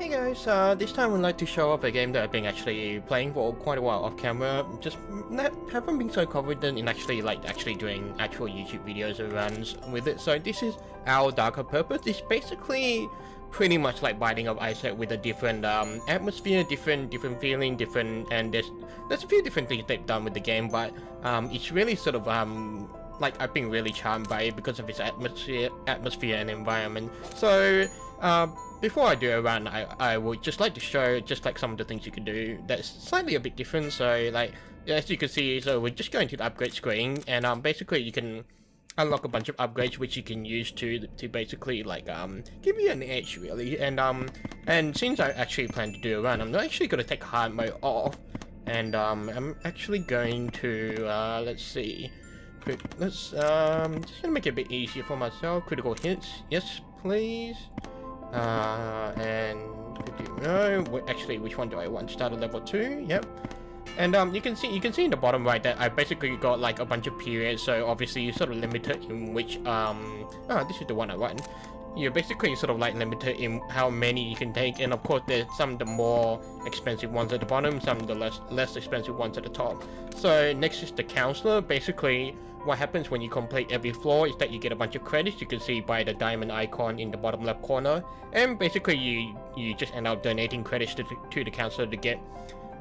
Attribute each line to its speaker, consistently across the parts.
Speaker 1: Hey guys, this time I'd like to show off a game that I've been actually playing for quite a while off camera. Just haven't been so confident in actually doing actual YouTube videos or runs with it. So this is Our Darker Purpose. It's basically pretty much like Binding of Isaac with a different atmosphere, different feeling, and there's a few different things they've done with the game, but it's really sort of like I've been really charmed by it because of its atmosphere and environment. So before I do a run, I would just like to show just like some of the things you can do that's slightly a bit different. So like as you can see, so we're just going to the upgrade screen, and basically you can unlock a bunch of upgrades which you can use to basically like give you an edge really. And since I actually plan to do a run, I'm actually going to take hard mode off, and I'm actually going to let's see. Let's just gonna make it a bit easier for myself. Critical hits, yes please. And no, actually, which one do I want? Start at level 2. Yep. And you can see in the bottom right that I basically got like a bunch of periods. So obviously you're sort of limited in which this is the one I want. You're basically sort of like limited in how many you can take, and of course there's some of the more expensive ones at the bottom, some of the less expensive ones at the top. So next is the counselor. Basically what happens when you complete every floor is that you get a bunch of credits. You can see by the diamond icon in the bottom left corner, and basically you just end up donating credits to the counselor to get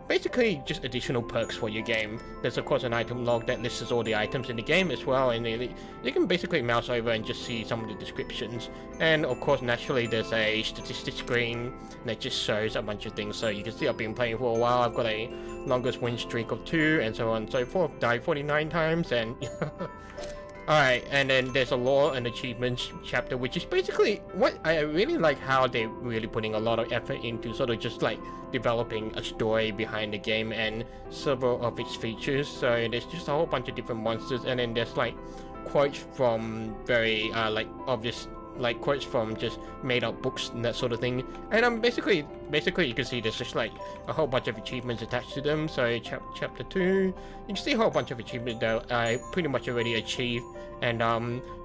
Speaker 1: basically just additional perks for your game. There's of course an item log that lists all the items in the game as well, and you can basically mouse over and just see some of the descriptions. And of course naturally there's a statistics screen that just shows a bunch of things. So you can see I've been playing for a while, I've got a longest win streak of 2 and so on and so forth, died 49 times, and alright, and then there's a lore and achievements chapter, which is basically what I really like, how they're really putting a lot of effort into sort of just like developing a story behind the game and several of its features. So there's just a whole bunch of different monsters, and then there's like quotes from very like obvious, like quotes from just made up books and that sort of thing. And basically you can see there's just like a whole bunch of achievements attached to them. So chapter 2, you can see a whole bunch of achievements that I pretty much already achieved, and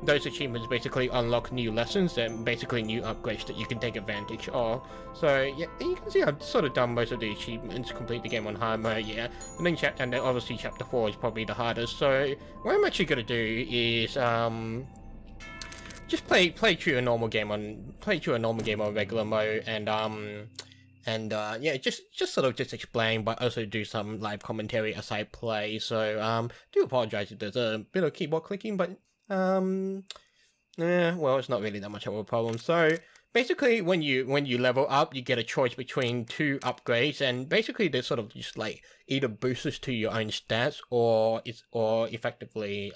Speaker 1: those achievements basically unlock new lessons and basically new upgrades that you can take advantage of. So yeah, you can see I've sort of done most of the achievements, complete the game on hard mode, yeah. And then obviously chapter 4 is probably the hardest. So what I'm actually gonna do is just play through a normal game on regular mode, and yeah, just sort of just explain, but also do some live commentary as I play. So do apologize if there's a bit of keyboard clicking, but yeah, well, it's not really that much of a problem. So basically when you level up, you get a choice between 2 upgrades, and basically they're sort of just like either boosters to your own stats, or effectively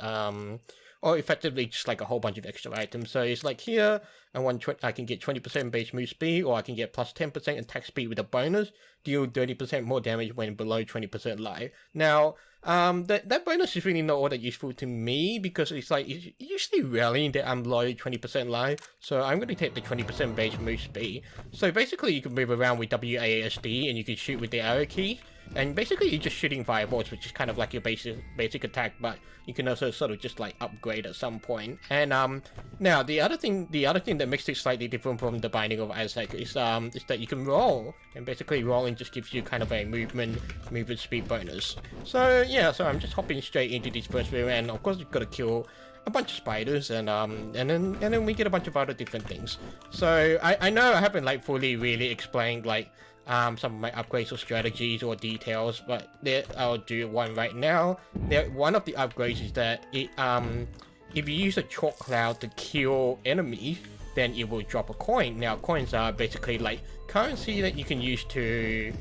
Speaker 1: just like a whole bunch of extra items. So it's like here, I can get 20% base move speed, or I can get plus 10% attack speed with a bonus, deal 30% more damage when below 20% life. Now, that bonus is really not all that useful to me, because it's like, it's usually rarely that I'm below 20% life, so I'm going to take the 20% base move speed. So basically you can move around with WASD, and you can shoot with the arrow key, and basically you're just shooting fireballs, which is kind of like your basic attack, but you can also sort of just like upgrade at some point. And now the other thing that makes it slightly different from the Binding of Isaac is that you can roll, and basically rolling just gives you kind of a movement speed bonus. So yeah, so I'm just hopping straight into this first room, and of course you've got to kill a bunch of spiders, and then we get a bunch of other different things. So I know I haven't like fully really explained like some of my upgrades or strategies or details, but I'll do one right now. One of the upgrades is that if you use a chalk cloud to kill enemies, then it will drop a coin. Now coins are basically like currency that you can use to...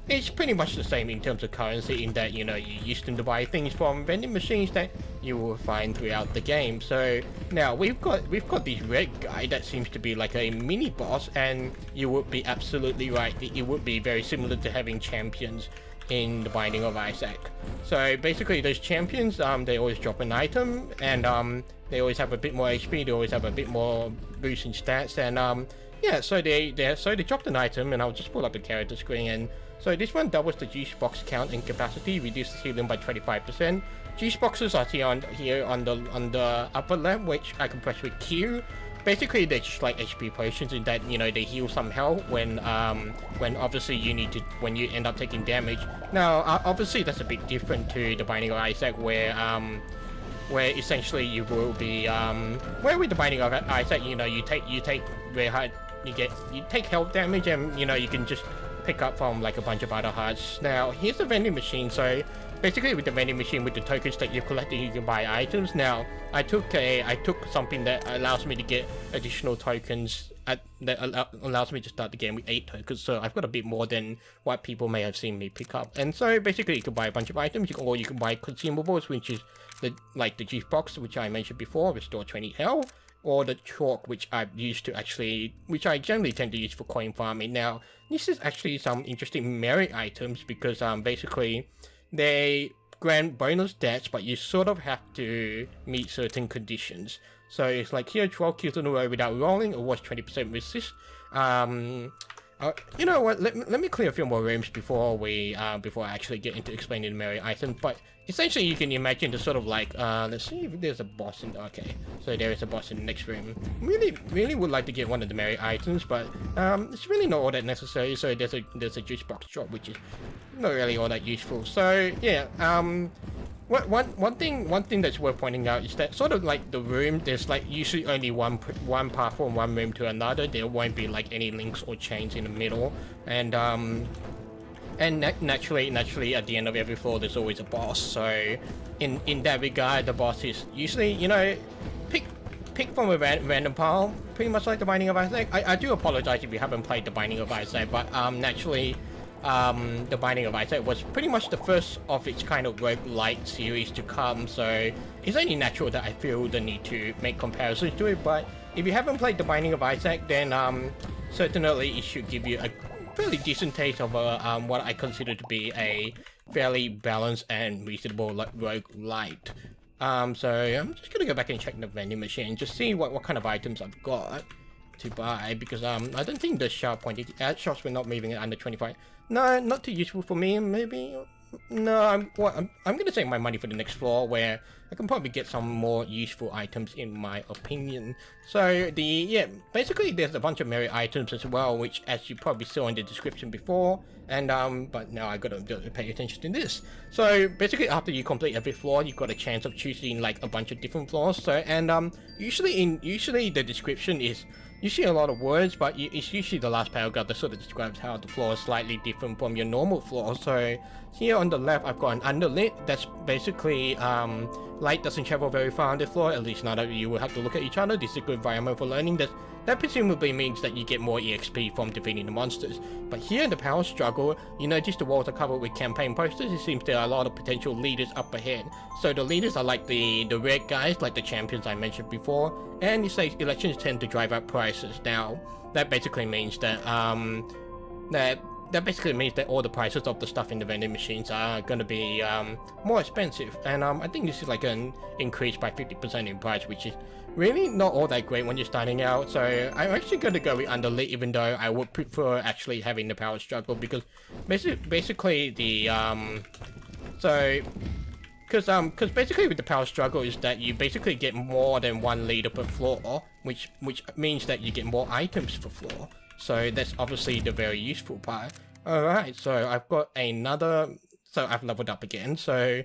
Speaker 1: It's pretty much the same in terms of currency, in that, you know, you use them to buy things from vending machines that you will find throughout the game. So now we've got this red guy that seems to be like a mini boss, and you would be absolutely right, it would be very similar to having champions in the Binding of Isaac. So basically those champions, they always drop an item, and they always have a bit more HP, they always have a bit more boost in stats, and yeah, so they dropped an item, and I'll just pull up the character screen. And so this one doubles the juice box count and capacity, reduces healing by 25%. Juice boxes are here on the upper left, which I can press with Q, basically they're just like HP potions in that, you know, they heal some health when obviously you need to, when you end up taking damage. Now obviously that's a bit different to the Binding of Isaac, where essentially you will be where with the Binding of Isaac, you know, you take very hard, you take health damage, and you know, you can just pick up from like a bunch of other hearts. Now here's the vending machine. So basically with the vending machine, with the tokens that you've collected, you can buy items. Now I took something that allows me to get additional tokens that allows me to start the game with 8 tokens, so I've got a bit more than what people may have seen me pick up. And so basically you can buy a bunch of items, or you can buy consumables, which is like the juice box, which I mentioned before, restore 20 health, or the chalk, which I've used to which I generally tend to use for coin farming. Now this is actually some interesting merit items, because basically they grant bonus stats, but you sort of have to meet certain conditions. So it's like here, 12 kills in a row without rolling, or was 20% resist. You know what? Let me clear a few more rooms before I actually get into explaining the merit items. But essentially, you can imagine the sort of like let's see if there's a boss in. Okay, so there is a boss in the next room. Really would like to get one of the merit items, but it's really not all that necessary. So there's a juice box drop, which is not really all that useful. So yeah, one thing that's worth pointing out is that sort of like the room, there's like usually only one path from one room to another. There won't be like any links or chains in the middle, and naturally at the end of every floor there's always a boss. So in that regard, the boss is usually, you know, pick from a random pile, pretty much like the Binding of Isaac. I do apologize if you haven't played the Binding of Isaac, but naturally the Binding of Isaac was pretty much the first of its kind of roguelite series to come, so it's only natural that I feel the need to make comparisons to it. But if you haven't played the Binding of Isaac, then certainly it should give you a fairly decent taste of what I consider to be a fairly balanced and reasonable roguelite. So I'm just gonna go back and check the vending machine and just see what kind of items I've got to buy, because I don't think the sharp pointed shops were not moving it under 25. No, not too useful for me. Maybe no. I'm gonna save my money for the next floor, where I can probably get some more useful items, in my opinion. So basically there's a bunch of merit items as well, which, as you probably saw in the description before, and but now I gotta pay attention to this. So basically after you complete every floor, you've got a chance of choosing like a bunch of different floors. So usually the description is usually a lot of words, but it's usually the last paragraph that sort of describes how the floor is slightly different from your normal floor. So here on the left, I've got an underlit. That's basically light doesn't travel very far on the floor, at least not that you will have to look at each other. This is a good environment for learning. That presumably means that you get more EXP from defeating the monsters. But here in the power struggle, you notice the walls are covered with campaign posters. It seems there are a lot of potential leaders up ahead. So the leaders are like the red guys, like the champions I mentioned before, and it says elections tend to drive up prices. Now that basically means that all the prices of the stuff in the vending machines are going to be more expensive, and I think this is like an increase by 50% in price, which is really not all that great when you're starting out. So I'm actually going to go with underlit, even though I would prefer actually having the power struggle, because basically the because basically with the power struggle is that you basically get more than one leader per floor, which means that you get more items per floor. So that's obviously the very useful part. Alright, so I've got so I've leveled up again. So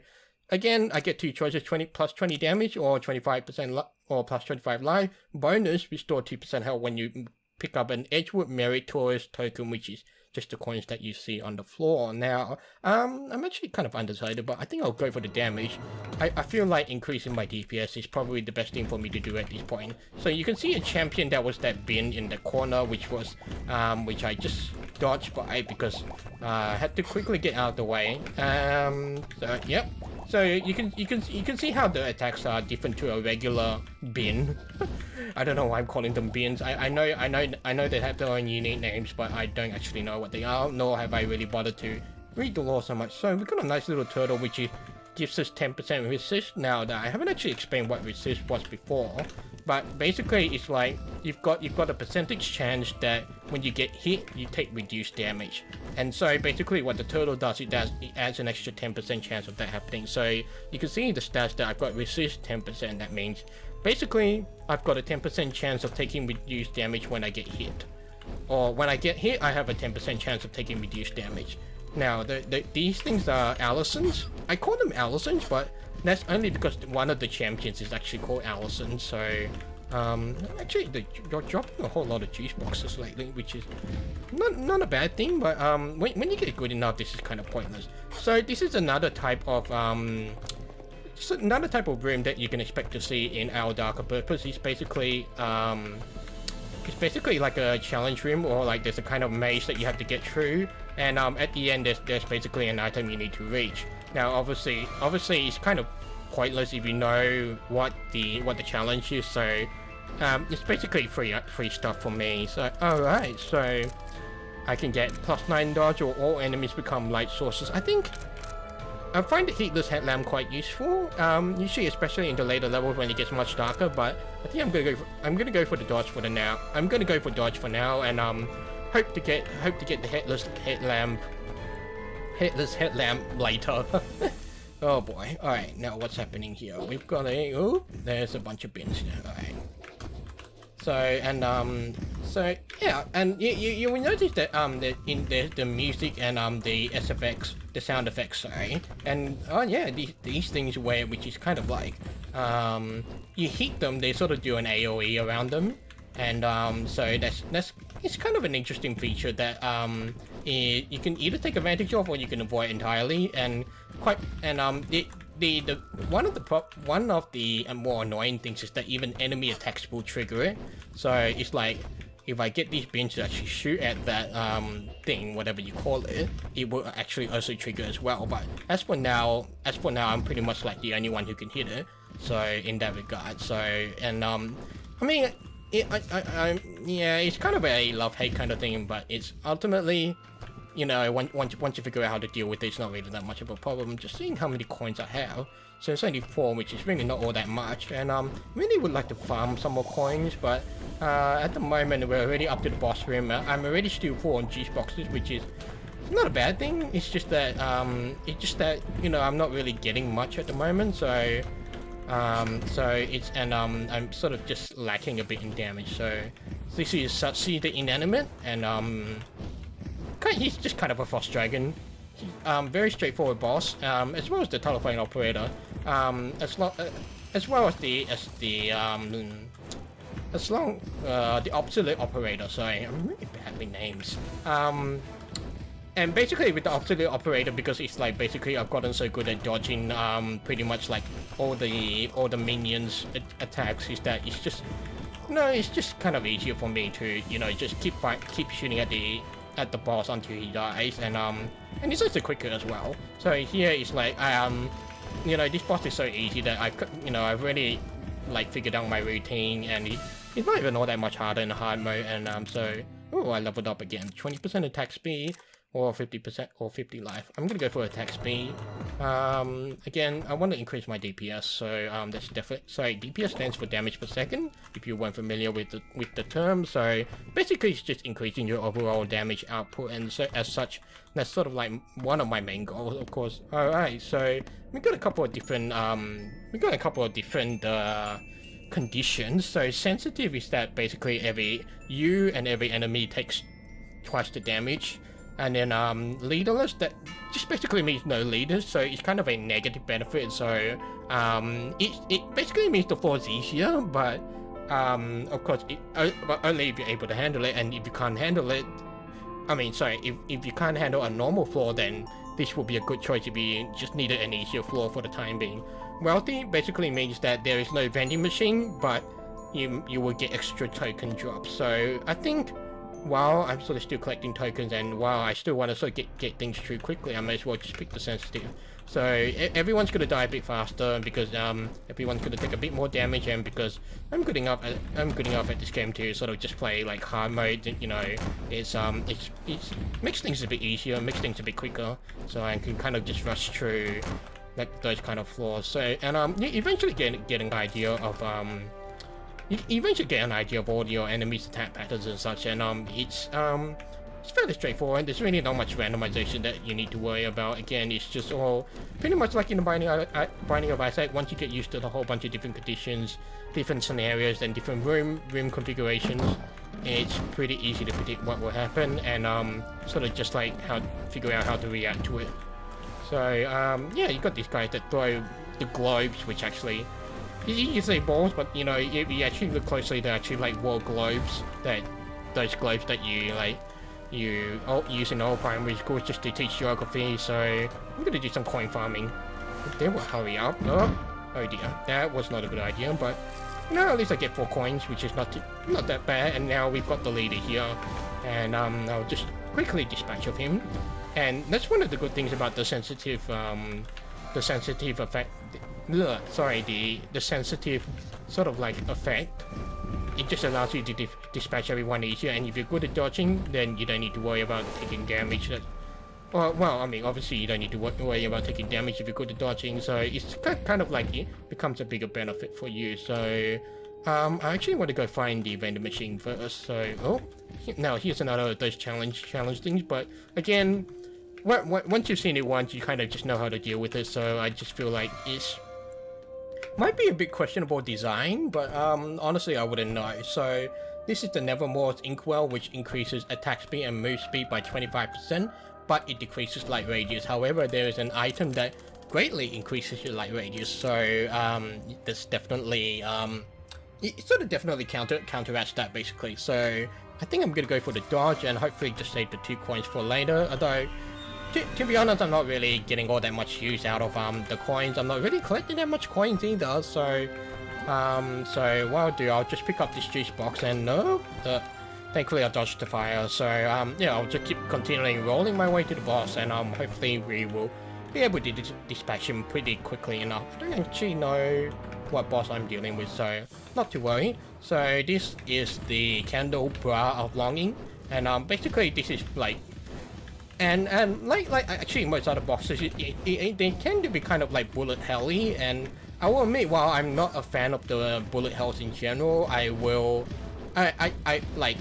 Speaker 1: again, I get two choices, 20 plus 20 damage, or 25% or plus 25 life. Bonus, restore 2% health when you pick up an Edgewood Meritorious token, which is just the coins that you see on the floor. Now, I'm actually kind of undecided, but I think I'll go for the damage. I feel like increasing my DPS is probably the best thing for me to do at this point. So you can see a champion that was that bin in the corner, which I just dodged by because I had to quickly get out of the way. So yep. So you can see how the attacks are different to a regular bin. I don't know why I'm calling them bins. I know they have their own unique names, but I don't actually know what they are, nor have I really bothered to read the lore so much. So we've got a nice little turtle which gives us 10% resist. Now that I haven't actually explained what resist was before, but basically it's like you've got a percentage chance that when you get hit you take reduced damage. And so basically what the turtle does, it adds an extra 10% chance of that happening. So you can see in the stats that I've got resist 10%. That means basically I've got a 10% chance of taking reduced damage when I get hit. Or when I get hit, I have a 10% chance of taking reduced damage. Now, these things are Allisons. I call them Allisons, but that's only because one of the champions is actually called Allison. So, actually, you're dropping a whole lot of juice boxes lately, which is not a bad thing. But when you get good enough, this is kind of pointless. So this is another type of room that you can expect to see in Our Darker Purpose. It's basically like a challenge room, or like there's a kind of maze that you have to get through, and at the end there's basically an item you need to reach. Now obviously it's kind of pointless if you know what the challenge is, so it's basically free stuff for me. So alright, so I can get +9 dodge, or all enemies become light sources. I find the Heatless Headlamp quite useful, usually especially in the later levels when it gets much darker, but I think I'm gonna go for the dodge for now. I'm gonna go for dodge for now, and hope to get the Heatless Headlamp later. Oh boy. Alright, now what's happening here? We've got there's a bunch of bins here. Alright. So yeah, and you will notice that the music and the SFX, the sound effects, sorry, and oh yeah, these things which is kind of like you hit them, they sort of do an AOE around them, and so it's kind of an interesting feature that you can either take advantage of or you can avoid entirely, and one of the more annoying things is that even enemy attacks will trigger it. So it's like, if I get these bins to actually shoot at that thing, whatever you call it, it will actually also trigger as well. But as for now, I'm pretty much like the only one who can hit it. So in that regard, and I mean, yeah, it's kind of a love-hate kind of thing, but it's ultimately, you know, once you figure out how to deal with it, it's not really that much of a problem. Just seeing how many coins I have. So it's only 4, which is really not all that much, and really would like to farm some more coins, but at the moment we're already up to the boss room. I'm already still full on juice boxes, which is not a bad thing. It's just that you know, I'm not really getting much at the moment, so I'm sort of just lacking a bit in damage. So this is Satsi the Inanimate, and he's just kind of a frost dragon. Very straightforward boss, as well as the telephone operator, as well as the obsolete operator. Sorry, I'm really bad with names. And basically with the obsolete operator, because it's like basically I've gotten so good at dodging pretty much like all the minions attacks, is that it's just kind of easier for me to, you know, just keep shooting at the boss until he dies, and it's also quicker as well. So here it's like you know, this boss is so easy that I've already like figured out my routine, and it's not even all that much harder in hard mode, and I leveled up again. 20% attack speed, or 50% or 50 life. I'm gonna go for attack speed. Again, I want to increase my DPS, so that's definitely, sorry, DPS stands for damage per second, if you weren't familiar with the term. So basically it's just increasing your overall damage output, and so as such, that's sort of like one of my main goals, of course. Alright, so we got a couple of different conditions. So sensitive is that basically you and every enemy takes twice the damage. And then leaderless, that just basically means no leaders, so it's kind of a negative benefit. So it basically means the floor is easier, but of course but only if you're able to handle it. And if you can't handle it, if you can't handle a normal floor, then this will be a good choice if you just needed an easier floor for the time being. Wealthy basically means that there is no vending machine, but you will get extra token drops. So I think, while I'm sort of still collecting tokens, and while I still want to sort of get things through quickly, I may as well just pick the sensitive. So everyone's going to die a bit faster, because everyone's going to take a bit more damage, and because I'm good enough at this game to sort of just play like hard mode. You know, it's makes things a bit easier, makes things a bit quicker, so I can kind of just rush through like those kind of floors. So you eventually get an idea of you eventually get an idea of all your enemies' attack patterns and such, and it's fairly straightforward. There's really not much randomization that you need to worry about. Again, it's just all pretty much like in the Binding of Isaac. Once you get used to the whole bunch of different conditions, different scenarios, and different room configurations, it's pretty easy to predict what will happen, and sort of just like figure out how to react to it. So yeah, you got these guys that throw the globes, which actually you say balls, but you know, if you actually look closely, they're actually like wall globes. Those globes that you use in all primary schools just to teach geography. So I'm gonna do some coin farming. They will hurry up. Oh dear, that was not a good idea, but no, at least I get 4 coins, which is not that bad. And now we've got the leader here, and I'll just quickly dispatch of him. And that's one of the good things about the sensitive effect. The sensitive sort of like effect. It just allows you to dispatch everyone easier, and if you're good at dodging, then you don't need to worry about taking damage. Well, I mean, obviously you don't need to worry about taking damage if you're good at dodging, so it's kind of like it becomes a bigger benefit for you. So, I actually want to go find the vending machine first. So, now here's another of those challenge things. But again, once you've seen it once, you kind of just know how to deal with it. So I just feel like it's might be a bit questionable design, but honestly I wouldn't know. So this is the Nevermore's Inkwell, which increases attack speed and move speed by 25%, but it decreases light radius. However, there is an item that greatly increases your light radius, so this definitely it sort of definitely counteracts that basically. So I think I'm gonna go for the dodge and hopefully just save the 2 coins for later, although to be honest, I'm not really getting all that much use out of the coins. I'm not really collecting that much coins either, so what I'll do, I'll just pick up this juice box, and thankfully I dodged the fire. So yeah, I'll just keep continuing rolling my way to the boss, and hopefully we will be able to dispatch him pretty quickly enough. I don't actually know what boss I'm dealing with, so not to worry. So this is the Candle Bra of Longing, and basically this is like, and like actually most other bosses, they tend to be kind of like bullet helly, and I will admit, while I'm not a fan of the bullet hells in general, I like,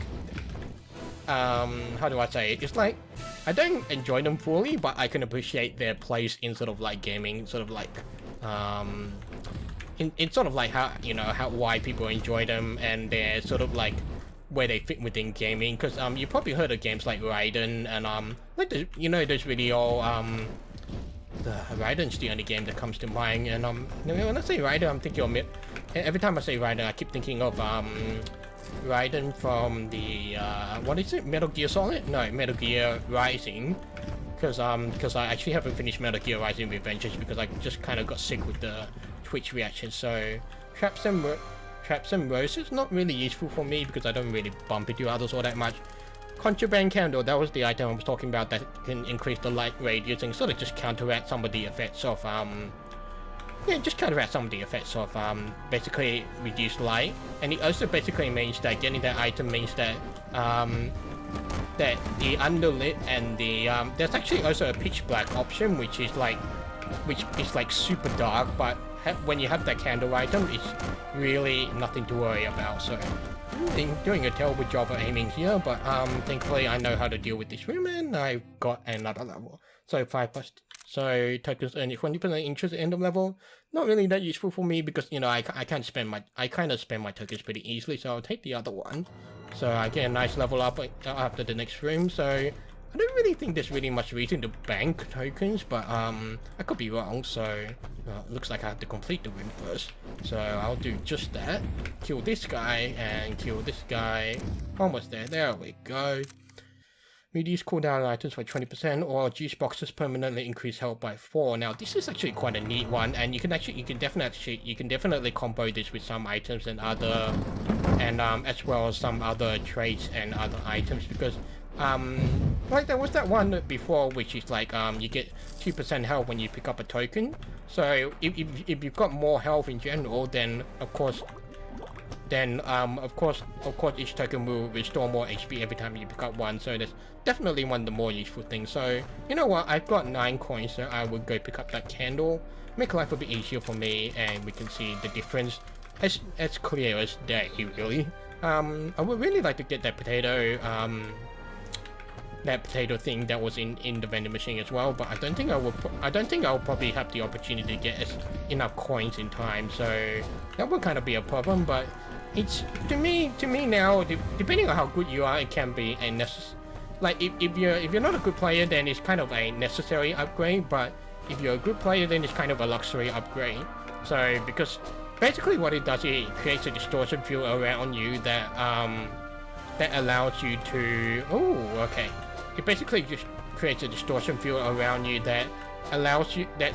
Speaker 1: how do I say it? It's like, I don't enjoy them fully, but I can appreciate their place in sort of like gaming, sort of like, in sort of like how, you know, why people enjoy them, and they're sort of like where they fit within gaming. Because you probably heard of games like Raiden, and like the, you know, those video Raiden's the only game that comes to mind, and when I say Raiden, I'm thinking of every time I say Raiden, I keep thinking of Raiden from the what is it, Metal Gear Solid? No, Metal Gear Rising, because I actually haven't finished Metal Gear Rising Revengeance because I just kind of got sick with the Twitch reaction. So Traps and Roses, not really useful for me because I don't really bump into others all that much. Contraband Candle, that was the item I was talking about that can increase the light radius and sort of just counteract some of the effects of basically reduced light. And it also basically means that getting that item means that that the underlit and the there's actually also a pitch black option, which is like super dark, but when you have that candle item, it's really nothing to worry about. So I'm doing a terrible job of aiming here, but thankfully I know how to deal with this room, and I got another level. So 5+, so tokens earn 20% interest at end of level. Not really that useful for me because, you know, I kind of spend my tokens pretty easily, so I'll take the other one. So I get a nice level up after the next room. So I don't really think there's really much reason to bank tokens, but I could be wrong. So looks like I have to complete the room first. So I'll do just that. Kill this guy and kill this guy. Almost there. There we go. Reduce cooldown items by 20%, or juice boxes permanently increase health by 4. Now this is actually quite a neat one, and you can definitely combo this with some items and other, and as well as some other traits and other items, because like there was that one before, which is like you get 2% health when you pick up a token. So if you've got more health in general, then of course each token will restore more HP every time you pick up one. So that's definitely one of the more useful things. So you know what, I've got 9 coins, so I would go pick up that candle, make life a bit easier for me, and we can see the difference as clear as day, really. I would really like to get that potato that potato thing that was in the vending machine as well, but I don't think I'll probably have the opportunity to get enough coins in time, so that would kind of be a problem. But it's to me now, depending on how good you are, it can be a like if you're not a good player, then it's kind of a necessary upgrade, but if you're a good player, then it's kind of a luxury upgrade. So because basically what it does, it creates a distortion field around you that that allows you to it basically just creates a distortion field around you that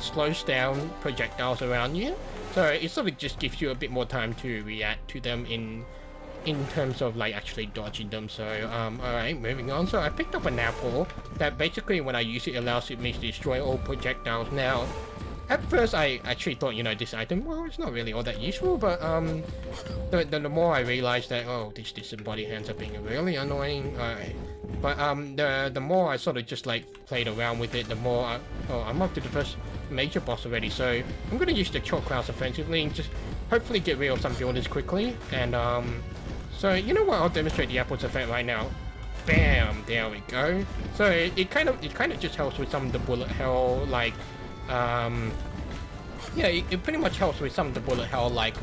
Speaker 1: slows down projectiles around you. So it sort of just gives you a bit more time to react to them in terms of like actually dodging them. So alright, moving on. So I picked up an apple that basically when I use it allows me to destroy all projectiles. Now at first I actually thought, you know, this item, well, it's not really all that useful, but the more I realized that, oh, these disembodied hands are being really annoying. But the more I sort of just like played around with it, the more I'm up to the first major boss already. So I'm gonna use the chalk clouds offensively and just hopefully get rid of some builders quickly. And so you know what? I'll demonstrate the apple's effect right now. Bam! There we go. So it kind of just helps with some of the bullet hell, like yeah, it pretty much helps with some of the bullet hell like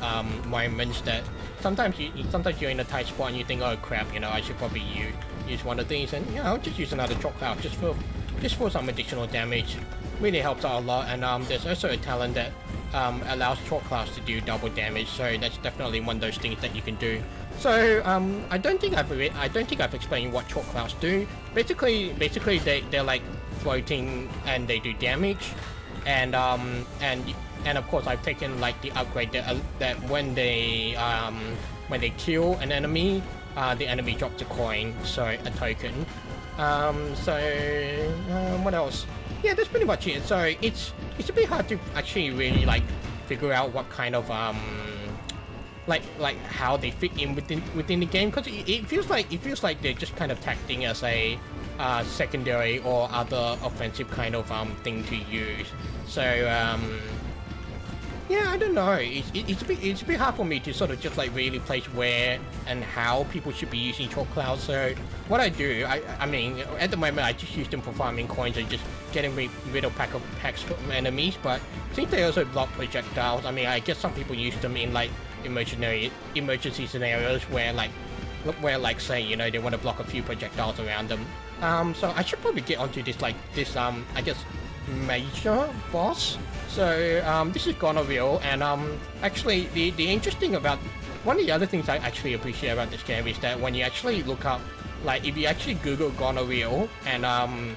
Speaker 1: environments that sometimes you're in a tight spot and you think, oh crap, you know, I should probably use one of these, and you know, I'll just use another chalk cloud just for some additional damage. Really helps out a lot. And there's also a talent that allows chalk clouds to do double damage, so that's definitely one of those things that you can do. So I don't think I've explained what chalk clouds do. Basically they're like floating and they do damage, and of course I've taken like the upgrade that when they kill an enemy, the enemy drops a coin, so a token. What else? Yeah, that's pretty much it. So it's a bit hard to actually really like figure out what kind of like how they fit in within the game, because it feels like they're just kind of acting as a secondary or other offensive kind of thing to use. So yeah, I don't know. It's a bit hard for me to sort of just like really place where and how people should be using chalk clouds. So what I do, I mean, at the moment I just use them for farming coins and just getting rid of packs from enemies. But since they also block projectiles, I mean, I guess some people use them in like emergency scenarios where like say, you know, they want to block a few projectiles around them. So I should probably get onto this I guess major boss. So this is Goneril, and actually the interesting about one of the other things I actually appreciate about this game is that when you actually look up, like if you actually Google Goneril, and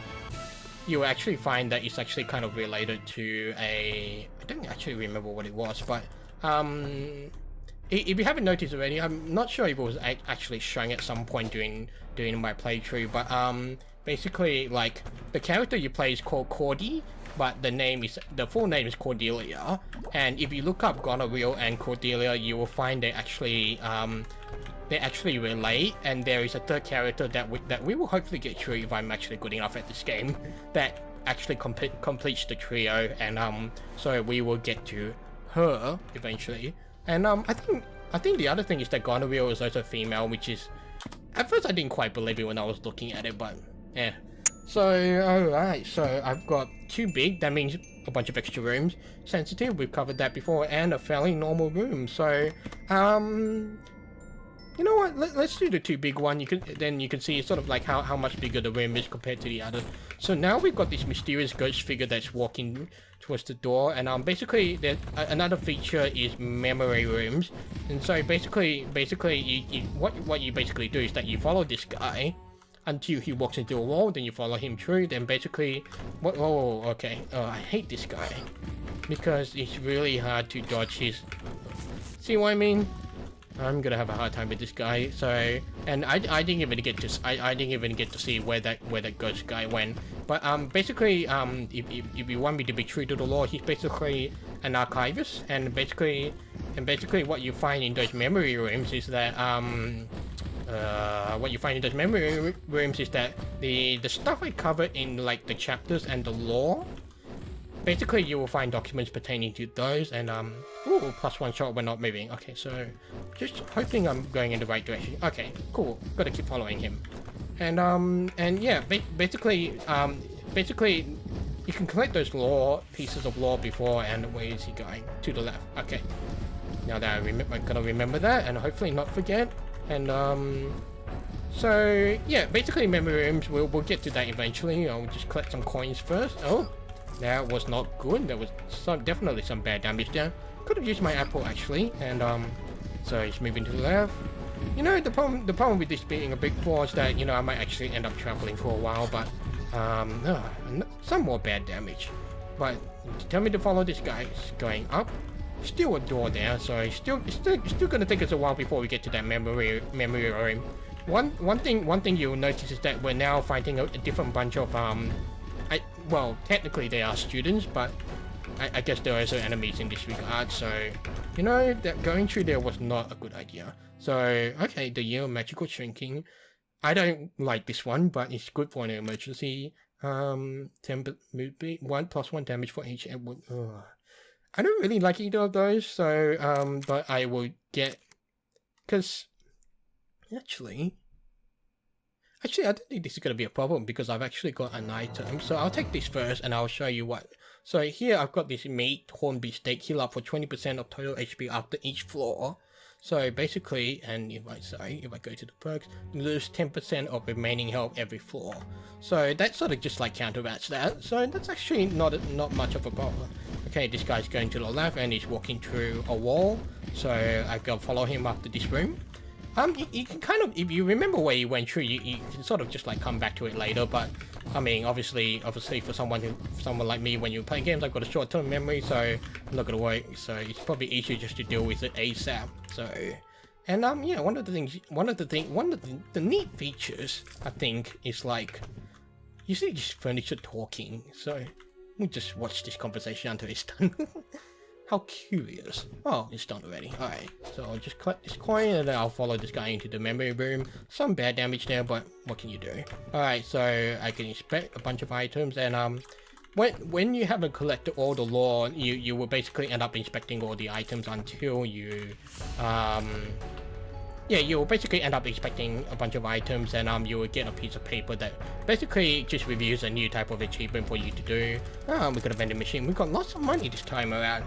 Speaker 1: you will actually find that it's actually kind of related to I don't actually remember what it was, but if you haven't noticed already, I'm not sure if it was actually showing at some point during my playthrough, but basically like the character you play is called Cordy, but the full name is Cordelia. And if you look up Goneril and Cordelia, you will find they actually relate, and there is a third character that we will hopefully get through if I'm actually good enough at this game, that actually completes the trio, and so we will get to her eventually. And I think the other thing is that Goneril is also female, which is, at first I didn't quite believe it when I was looking at it, but yeah. So alright, so I've got too big, that means a bunch of extra rooms. Sensitive, we've covered that before, and a fairly normal room. So you know what? Let's do the too big one. You can see sort of like how much bigger the room is compared to the other. So now we've got this mysterious ghost figure that's walking towards the door, and basically another feature is memory rooms. And so basically what you basically do is that you follow this guy until he walks into a wall, then you follow him through, then basically I hate this guy because it's really hard to dodge his, see what I mean? I'm gonna have a hard time with this guy. So, and I didn't even get to see where that ghost guy went. But basically, if you want me to be true to the law, he's basically an archivist, and basically what you find in those memory rooms is that the stuff I covered in like the chapters and the lore. Basically, you will find documents pertaining to those, and ooh, +1 shot, we're not moving. Okay, so just hoping I'm going in the right direction. Okay, cool. Gotta keep following him. And yeah, basically you can collect those lore pieces of lore before. And where is he going? To the left. Okay. Now that I'm gonna remember that and hopefully not forget. And so yeah, basically memory rooms. We'll get to that eventually. I'll just collect some coins first. Oh, that was not good. There was definitely some bad damage there. Could have used my apple actually. And so he's moving to the left. You know, the problem with this being a big floor is that, you know, I might actually end up traveling for a while, but some more bad damage. But tell me to follow this guy. He's going up. Still a door there, so it's still gonna take us a while before we get to that memory room. One thing you'll notice is that we're now fighting a different bunch of well, technically they are students, but I guess there are also enemies in this regard. So, you know, that going through there was not a good idea. So, okay, the year of magical shrinking. I don't like this one, but it's good for an emergency. 10 movie 1+1 damage for each Edward. I don't really like either of those, so but I will get, because actually I don't think this is going to be a problem because I've actually got an item. So I'll take this first and I'll show you what. So here I've got this meat hornbeat steak heal up for 20% of total HP after each floor. So basically, and if I go to the perks, lose 10% of remaining health every floor. So that sort of just like counteracts that. So that's actually not much of a problem. Okay, this guy's going to the left and he's walking through a wall. So I go follow him after this room. You can kind of, if you remember where you went through, you can sort of just like come back to it later. But I mean, obviously for someone like me, when you play games, I've got a short-term memory, so I'm not gonna work. So it's probably easier just to deal with it ASAP. So, and yeah, one of the neat features I think is like, you see just furniture talking. So we'll just watch this conversation until it's done. How curious. Oh, it's done already. Alright, so I'll just collect this coin and then I'll follow this guy into the memory room. Some bad damage there, but what can you do? Alright, so I can inspect a bunch of items and when you haven't collected all the lore, you will basically end up inspecting all the items until you yeah, you'll basically end up inspecting a bunch of items and you will get a piece of paper that basically just reviews a new type of achievement for you to do. We got a vending machine. We got lots of money this time around.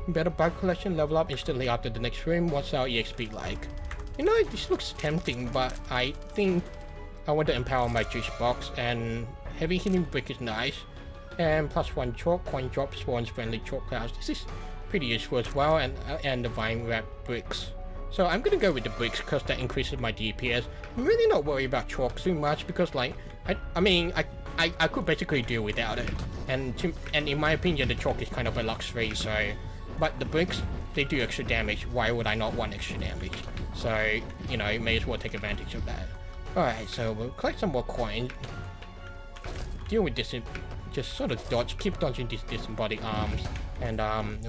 Speaker 1: Better bug collection, level up instantly after the next room. What's our EXP like? You know, this looks tempting, but I think I want to empower my juice box, and heavy hitting brick is nice. And +1 chalk, coin drop spawns friendly chalk clouds. This is pretty useful as well, and the vine wrap bricks. So I'm gonna go with the bricks because that increases my DPS. I'm really not worried about chalk too much because like, I mean, I could basically do without it. And in my opinion, the chalk is kind of a luxury, so. But the bricks, they do extra damage. Why would I not want extra damage? So, you know, may as well take advantage of that. Alright, so we'll collect some more coins. Deal with this, just sort of keep dodging these disembodied arms. And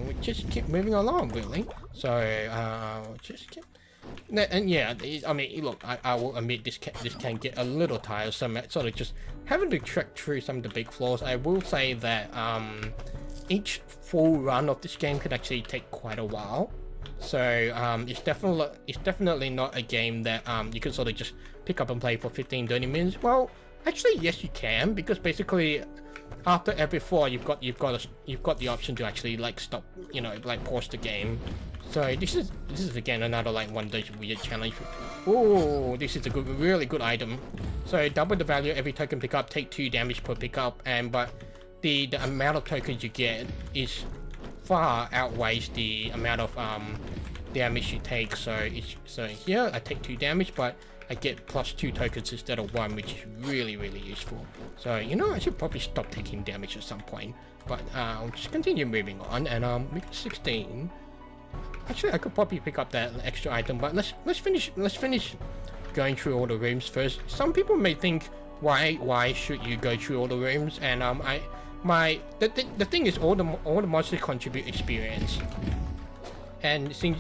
Speaker 1: we just keep moving along, really. So, just keep... And yeah, I mean, look, I will admit this can get a little tiresome. Sort of just having to trek through some of the big floors. I will say that, each full run of this game could actually take quite a while, so it's definitely not a game that you can sort of just pick up and play for 15-30 minutes. Well, actually yes you can, because basically after every floor you've got the option to actually like stop, you know, like pause the game. So this is again another like one of those weird challenge. Oh, this is a really good item. So double the value every token pick up, take 2 damage per pickup, but the amount of tokens you get is far outweighs the amount of damage you take. So here I take 2 damage, but I get +2 tokens instead of 1, which is really useful. So you know, I should probably stop taking damage at some point, but I'll just continue moving on. And we got 16. Actually, I could probably pick up that extra item, but let's finish going through all the rooms first. Some people may think, why should you go through all the rooms? And the thing is, all the monsters contribute experience, and since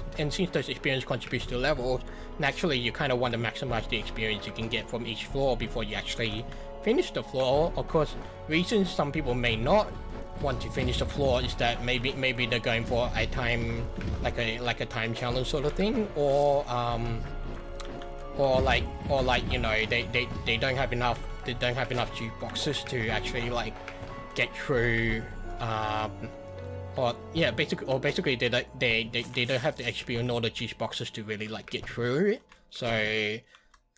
Speaker 1: those experience contributes to levels, naturally you kind of want to maximize the experience you can get from each floor before you actually finish the floor. Of course, reasons some people may not want to finish the floor is that maybe they're going for a time, like a time challenge sort of thing, or you know, they don't have enough juice boxes to actually like get through, basically they don't have the XP and all the juice boxes to really like get through it. So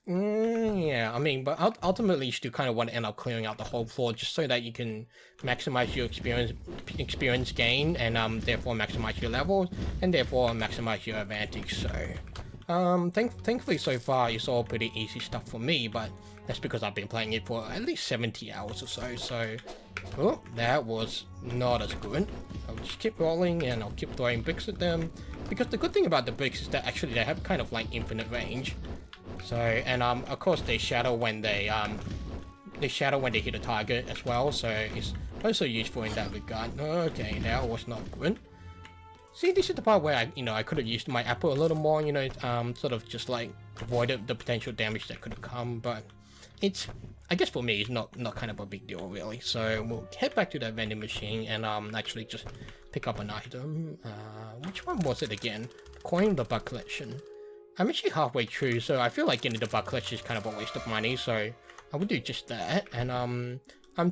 Speaker 1: yeah, I mean, but ultimately you still kind of want to end up clearing out the whole floor just so that you can maximize your experience gain, and therefore maximize your levels, and therefore maximize your advantage. So thankfully so far it's all pretty easy stuff for me, but that's because I've been playing it for at least 70 hours or so. So oh, that was not as good. I'll just keep rolling and I'll keep throwing bricks at them, because the good thing about the bricks is that actually they have kind of like infinite range. So, and of course they shatter when they hit a target as well, so it's also useful in that regard. Okay, that was not good. See, this is the part where I could have used my apple a little more, sort of just like avoided the potential damage that could have come, but it's, I guess for me, it's not kind of a big deal really. So we'll head back to that vending machine and actually just pick up an item. Which one was it again? Coin the bug collection. I'm actually halfway through, so I feel like getting the bug collection is kind of a waste of money, so I will do just that. And I'm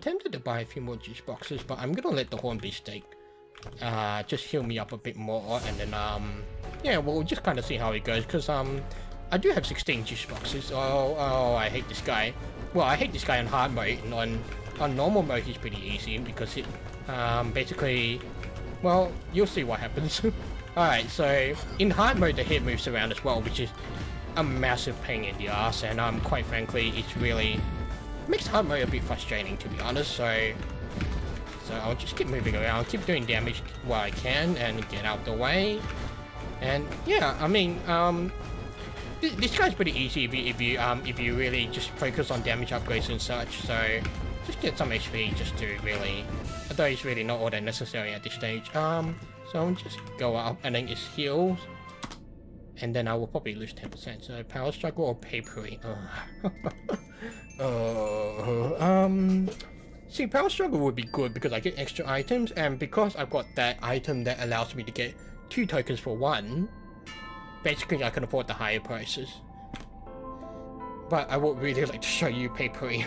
Speaker 1: tempted to buy a few more juice boxes, but I'm gonna let the horn beefsteak just heal me up a bit more, and then yeah, we'll just kind of see how it goes, because I do have 16 juice boxes. Oh, I hate this guy. Well, I hate this guy on hard mode, and on normal mode he's pretty easy, because it basically, well, you'll see what happens. Alright, so in hard mode the head moves around as well, which is a massive pain in the ass, and quite frankly it's really makes hard mode a bit frustrating, to be honest. So I'll just keep moving around, keep doing damage while I can, and get out the way. And yeah, I mean, this guy's pretty easy if you really just focus on damage upgrades and such. So just get some HP just to really, although it's really not all that necessary at this stage. So I'll just go up and then it's heals, and then I will probably lose 10%. So power struggle or papery. See, power struggle would be good because I get extra items, and because I've got that item that allows me to get 2 tokens for 1, basically I can afford the higher prices. But I would really like to show you papery.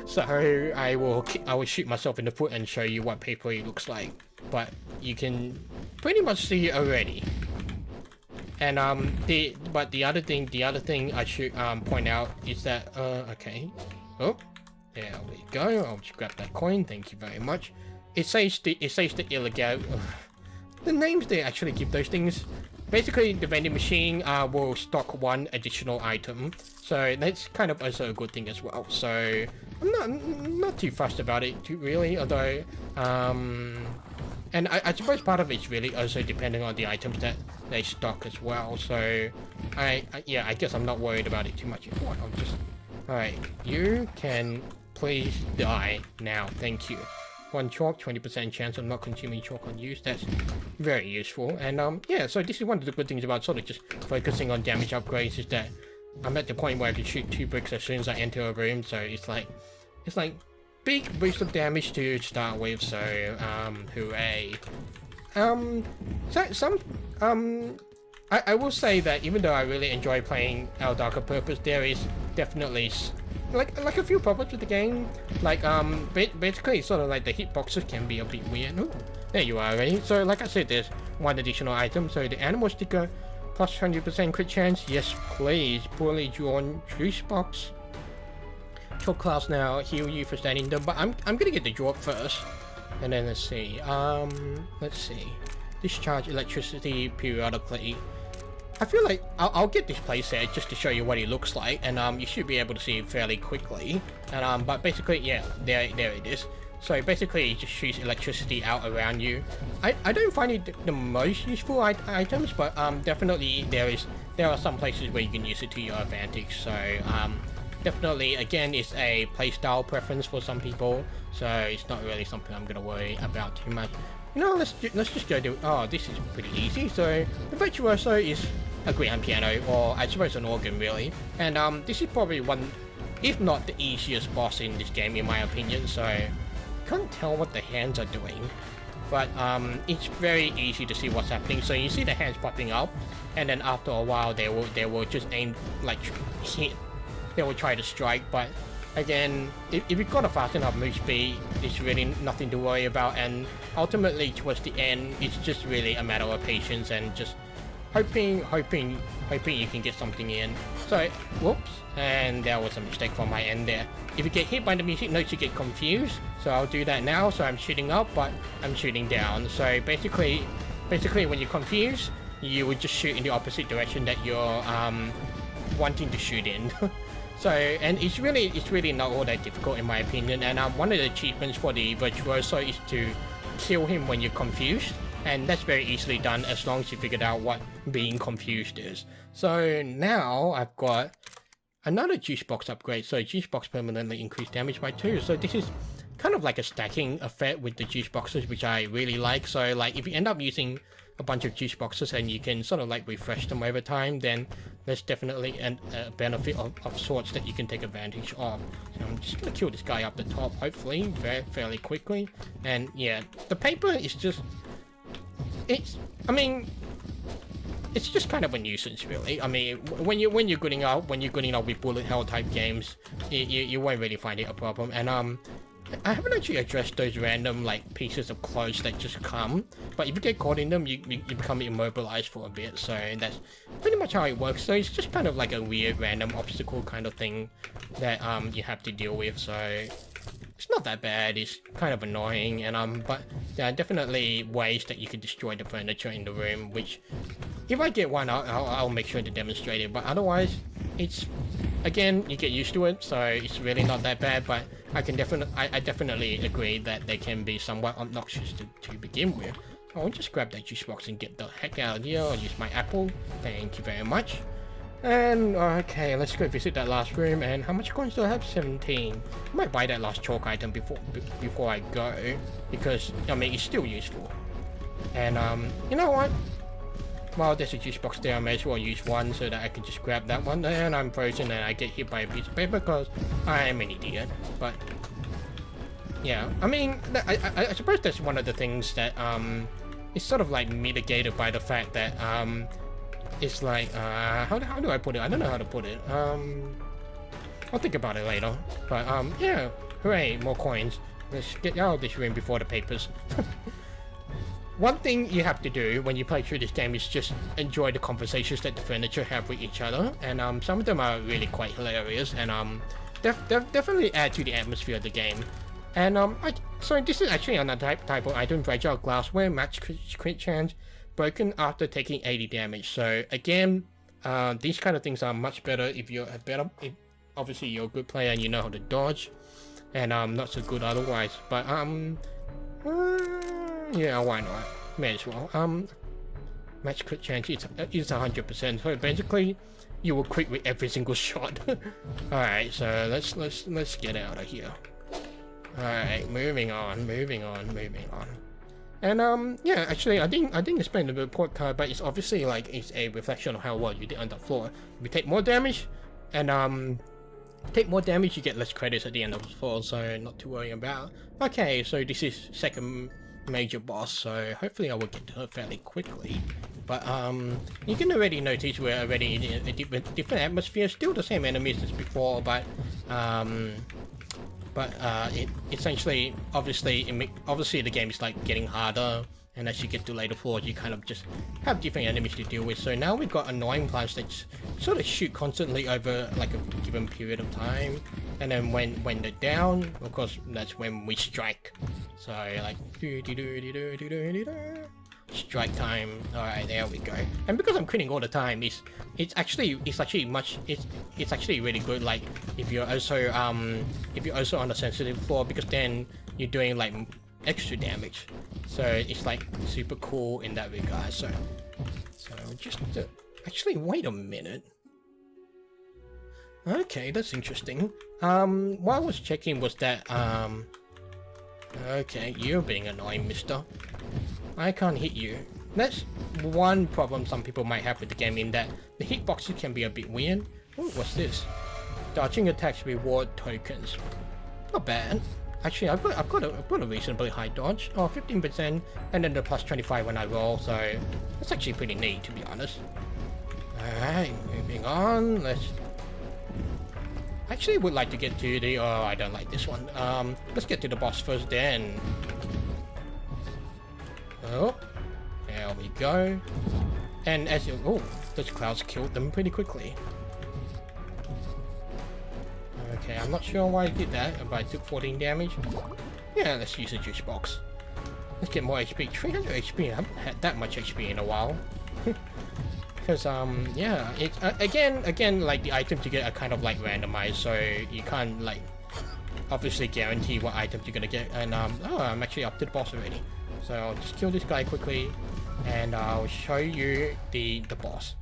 Speaker 1: So I will shoot myself in the foot and show you what papery looks like, but you can pretty much see it already. And the other thing I should point out is that okay, oh, there we go. I'll just grab that coin. Thank you very much. It says the illegal. The names they actually give those things. Basically, the vending machine will stock 1 additional item, so that's kind of also a good thing as well. So I'm not too fussed about it really, although and I suppose part of it's really also depending on the items that they stock as well. So I guess I'm not worried about it too much. I'll just, alright, you can please die now, thank you. 1 chalk, 20% chance of not consuming chalk on use. That's very useful. And yeah, so this is one of the good things about sort of just focusing on damage upgrades, is that I'm at the point where I can shoot 2 bricks as soon as I enter a room. So it's like big boost of damage to start with. So hooray. I will say that even though I really enjoy playing El Darker Purpose, there is definitely like a few problems with the game. Like basically sort of like the hitboxes can be a bit weird. Ooh, there you are already. So like I said, there's 1 additional item. So the animal sticker plus 100% crit chance. Yes please. Poorly drawn juice box. Chalk class now heal you for standing there, but I'm gonna get the drop first. And then let's see. Discharge electricity periodically. I feel like I'll get this playset just to show you what it looks like, and you should be able to see it fairly quickly. And but basically, yeah, there it is. So basically, it just shoots electricity out around you. I don't find it the most useful items, but definitely there are some places where you can use it to your advantage. So definitely, again, it's a playstyle preference for some people, so it's not really something I'm gonna worry about too much. You know, let's just go do. Oh, this is pretty easy. So the virtuoso is a grand piano, or I suppose an organ, really. And this is probably one, if not the easiest boss in this game, in my opinion. So can't tell what the hands are doing. but it's very easy to see what's happening. So you see the hands popping up, and then after a while they will just aim, like hit. They will try to strike, but again, if you've got a fast enough move speed, it's really nothing to worry about. And ultimately, towards the end, it's just really a matter of patience and just hoping you can get something in. So, whoops, and there was a mistake from my end there. If you get hit by the music notes, you get confused. So I'll do that now. So I'm shooting up, but I'm shooting down. So basically when you're confused, you would just shoot in the opposite direction that you're wanting to shoot in. So, and it's really not all that difficult in my opinion. And one of the achievements for the Virtuoso is to kill him when you're confused. And that's very easily done as long as you figured out what being confused is. So now I've got another Juice Box upgrade. So Juice Box permanently increased damage by 2. So this is kind of like a stacking effect with the Juice Boxes, which I really like. So like if you end up using a bunch of Juice Boxes and you can sort of like refresh them over time, then there's definitely a benefit of sorts that you can take advantage of. So I'm just gonna kill this guy up the top, hopefully, fairly quickly. And yeah, the paper is just... it's just kind of a nuisance, really. I mean, when you're good enough with bullet hell type games, you won't really find it a problem. And I haven't actually addressed those random like pieces of clothes that just come, but if you get caught in them, you become immobilized for a bit. So that's pretty much how it works. So it's just kind of like a weird random obstacle kind of thing that you have to deal with. So it's not that bad. It's kind of annoying, and but there are definitely ways that you can destroy the furniture in the room, which if I get one, I'll make sure to demonstrate it. But otherwise, it's, again, you get used to it, so it's really not that bad. But I definitely agree that they can be somewhat obnoxious to begin with. I'll just grab that juice box and get the heck out of here. I'll use my apple. Thank you very much. And okay, let's go visit that last room. And how much coins do I have? 17. I might buy that last chalk item before I go, because I mean it's still useful. And you know what? Well, there's a juice box there. I may as well use one so that I can just grab that one. And I'm frozen and I get hit by a piece of paper because I am an idiot. But yeah, I mean, I suppose that's one of the things that is sort of like mitigated by the fact that it's like how do I put it? I don't know how to put it. I'll think about it later. But yeah, hooray, more coins. Let's get out of this room before the papers. One thing you have to do when you play through this game is just enjoy the conversations that the furniture have with each other, and some of them are really quite hilarious, and definitely add to the atmosphere of the game. And so this is actually another type of item: fragile glassware, match crit chance, broken after taking 80 damage. So again, these kind of things are much better if you're obviously you're a good player and you know how to dodge, and not so good otherwise. But yeah, why not? May as well. Match crit chance is 100%. So basically, you will crit with every single shot. All right, so let's get out of here. All right, moving on. And yeah, actually, I didn't explain the report card, but it's obviously like it's a reflection of how well you did on the floor. If you take more damage, and you get less credits at the end of the floor, so not to worry about. Okay, so this is second major boss, so hopefully I will get to her fairly quickly. But you can already notice we're already in a different atmosphere, still the same enemies as before, but it essentially, obviously the game is like getting harder, and as you get to later floors, you kind of just have different enemies to deal with. So now we've got annoying plants that sort of shoot constantly over like a given period of time, and then when they're down, of course, that's when we strike. So like strike time. All right, there we go. And because I'm critting all the time, it's actually really good. Like if you're also on a sensitive floor, because then you're doing like extra damage. So it's like super cool in that regard. So just actually wait a minute. Okay, that's interesting. What I was checking was that okay, you're being annoying, mister. I can't hit you. That's one problem some people might have with the game, in that the hitboxes can be a bit weird. Ooh, what's this? Dodging attacks reward tokens. Not bad. Actually, I've got a reasonably high dodge. Oh, 15%, and then the plus 25 when I roll. So that's actually pretty neat, to be honest. All right, moving on. Actually, would like to get to the. Oh, I don't like this one. Let's get to the boss first, then. Oh, there we go. And as you, oh, those clouds killed them pretty quickly. Okay, I'm not sure why I did that, but I took 14 damage. Yeah, let's use a juice box. Let's get more HP. 300 HP. I haven't had that much HP in a while. Because yeah, it's again, like the items you get are kind of like randomized, so you can't like obviously guarantee what items you're gonna get. And oh, I'm actually up to the boss already. So I'll just kill this guy quickly, and I'll show you the boss.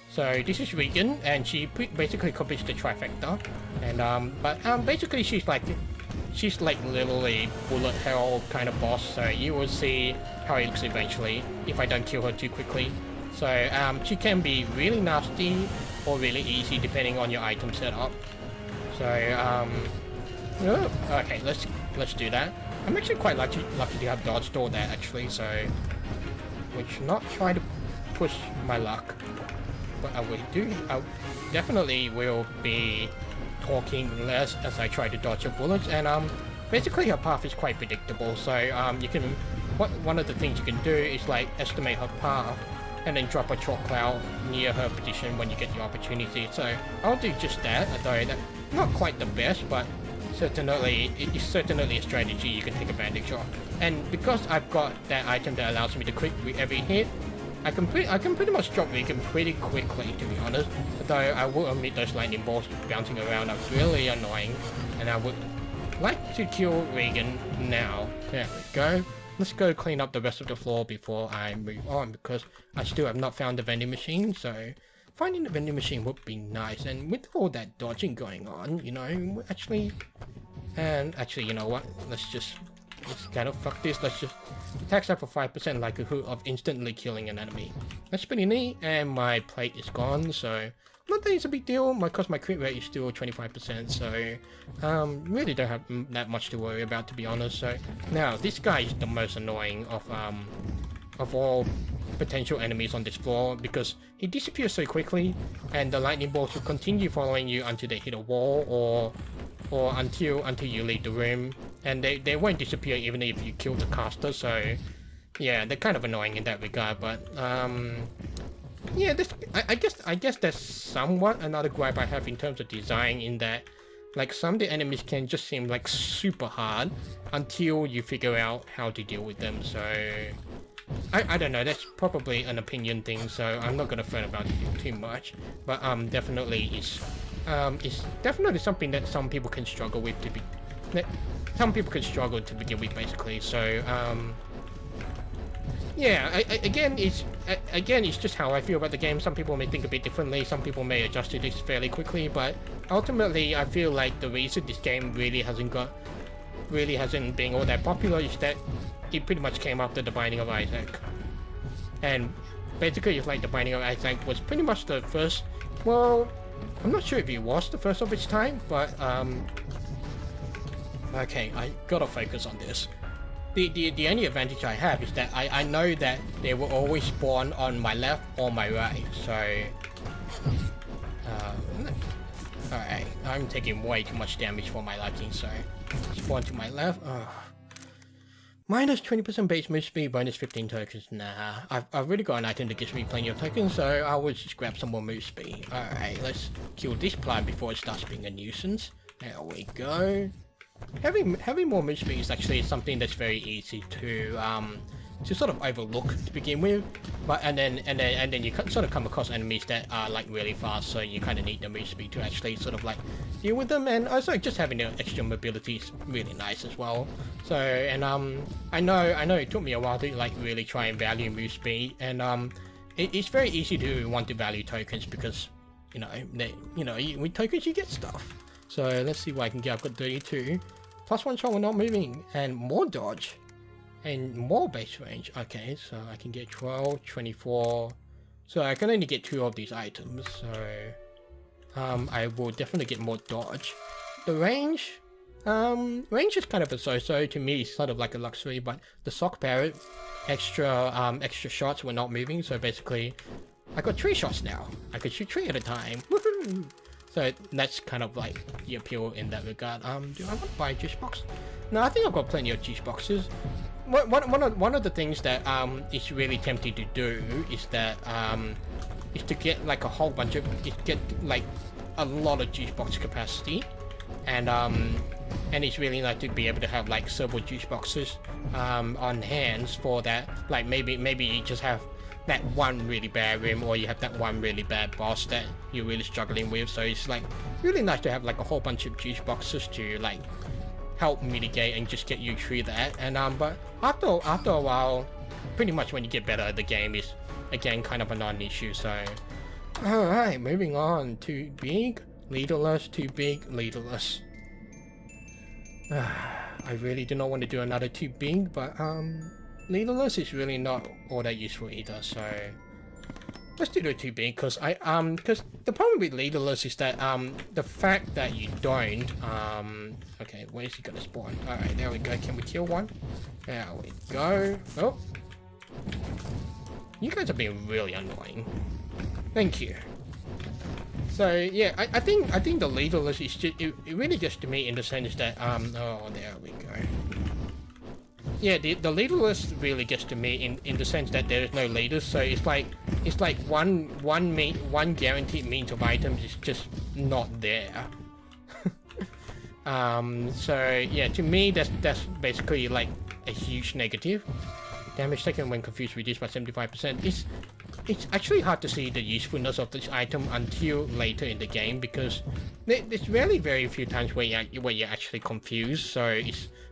Speaker 1: So this is Regan, and she basically completes the trifecta, and basically she's like literally bullet hell kind of boss. So you will see how it looks eventually if I don't kill her too quickly. So she can be really nasty or really easy depending on your item setup. So oh, okay, let's do that. I'm actually quite lucky to have dodged all that actually. So which not trying to push my luck. But I definitely will be talking less as I try to dodge her bullets, and basically her path is quite predictable. So you can one of the things you can do is like estimate her path and then drop a chalk cloud near her position when you get the opportunity. So I'll do just that, although that's not quite the best, but certainly it's certainly a strategy you can take advantage of. And because I've got that item that allows me to crit with every hit, I can pretty much drop Regan pretty quickly, to be honest. Although I will admit those lightning bolts bouncing around are really annoying, and I would like to kill Regan now. There we go. Let's go clean up the rest of the floor before I move on, because I still have not found the vending machine. So finding the vending machine would be nice, and with all that dodging going on, you know, actually, you know what? Let's kind of fuck this. Let's just attack that for 5% likelihood of instantly killing an enemy. That's pretty neat, and my plate is gone, so not that it's a big deal, because my crit rate is still 25%, so really don't have that much to worry about, to be honest. So now this guy is the most annoying of all potential enemies on this floor, because he disappears so quickly, and the lightning bolts will continue following you until they hit a wall or until you leave the room, and they won't disappear even if you kill the caster. So yeah, they're kind of annoying in that regard. But yeah, I guess that's somewhat another gripe I have in terms of design, in that like some of the enemies can just seem like super hard until you figure out how to deal with them. So I don't know, that's probably an opinion thing, so I'm not gonna fret about it too much. But definitely it's definitely something that some people can struggle with to begin with, basically. So yeah, again it's just how I feel about the game. Some people may think a bit differently, some people may adjust to this fairly quickly, but ultimately I feel like the reason this game really hasn't been all that popular is that it pretty much came after The Binding of Isaac. And basically it's like The Binding of Isaac was pretty much the first, well, I'm not sure if it was the first of its time, but okay, I gotta focus on this. The only advantage I have is that I know that they will always spawn on my left or my right, so alright, I'm taking way too much damage for my liking, so spawn to my left. Minus 20% base move speed, bonus 15 tokens. Nah, I've really got an item that gives me plenty of tokens, so I will just grab some more move speed. Alright, let's kill this plant before it starts being a nuisance. There we go. Having more move speed is actually something that's very easy to sort of overlook to begin with, but and then you sort of come across enemies that are like really fast, so you kind of need the move speed to actually sort of like deal with them. And also just having the extra mobility is really nice as well. So and I know it took me a while to like really try and value move speed, and it's very easy to want to value tokens, because with tokens you get stuff. So let's see what I can get. I've got 32 plus 1 shot when not moving, and more dodge and more base range. Okay, so I can get 12, 24. So I can only get 2 of these items, so I will definitely get more dodge. The range, Range is kind of a so-so. To me, it's sort of like a luxury, but the sock parrot, extra shots when not moving, so basically, I got 3 shots now. I could shoot 3 at a time. Woohoo! So that's kind of like the appeal in that regard. Do I want to buy a juice box? No, I think I've got plenty of juice boxes. One of the things that is really tempting to do is that is to get like a whole bunch of get like a lot of juice box capacity, and it's really nice to be able to have like several juice boxes on hands for that. Like maybe you just have that one really bad room, or you have that one really bad boss that you're really struggling with. So it's like really nice to have like a whole bunch of juice boxes to like help mitigate and just get you through that. And but after a while, pretty much when you get better, the game is again kind of a non-issue. So all right, moving on. Too big, leaderless. Too big, leaderless. I really do not want to do another too big, but leaderless is really not all that useful either, so let's do the too big, because because the problem with leaderless is that the fact that you don't okay, where's he gonna spawn? Alright, there we go. Can we kill one? There we go. Oh, you guys are being really annoying. Thank you. So yeah, I think the leaderless is just it really gets to me in the sense that oh, there we go. Yeah, the leaderless really gets to me in the sense that there is no leaders, so it's like one guaranteed means of items is just not there. So yeah, to me that's basically like a huge negative. Damage taken when confused reduced by 75%. It's actually hard to see the usefulness of this item until later in the game, because there's really very few times where you're actually confused. So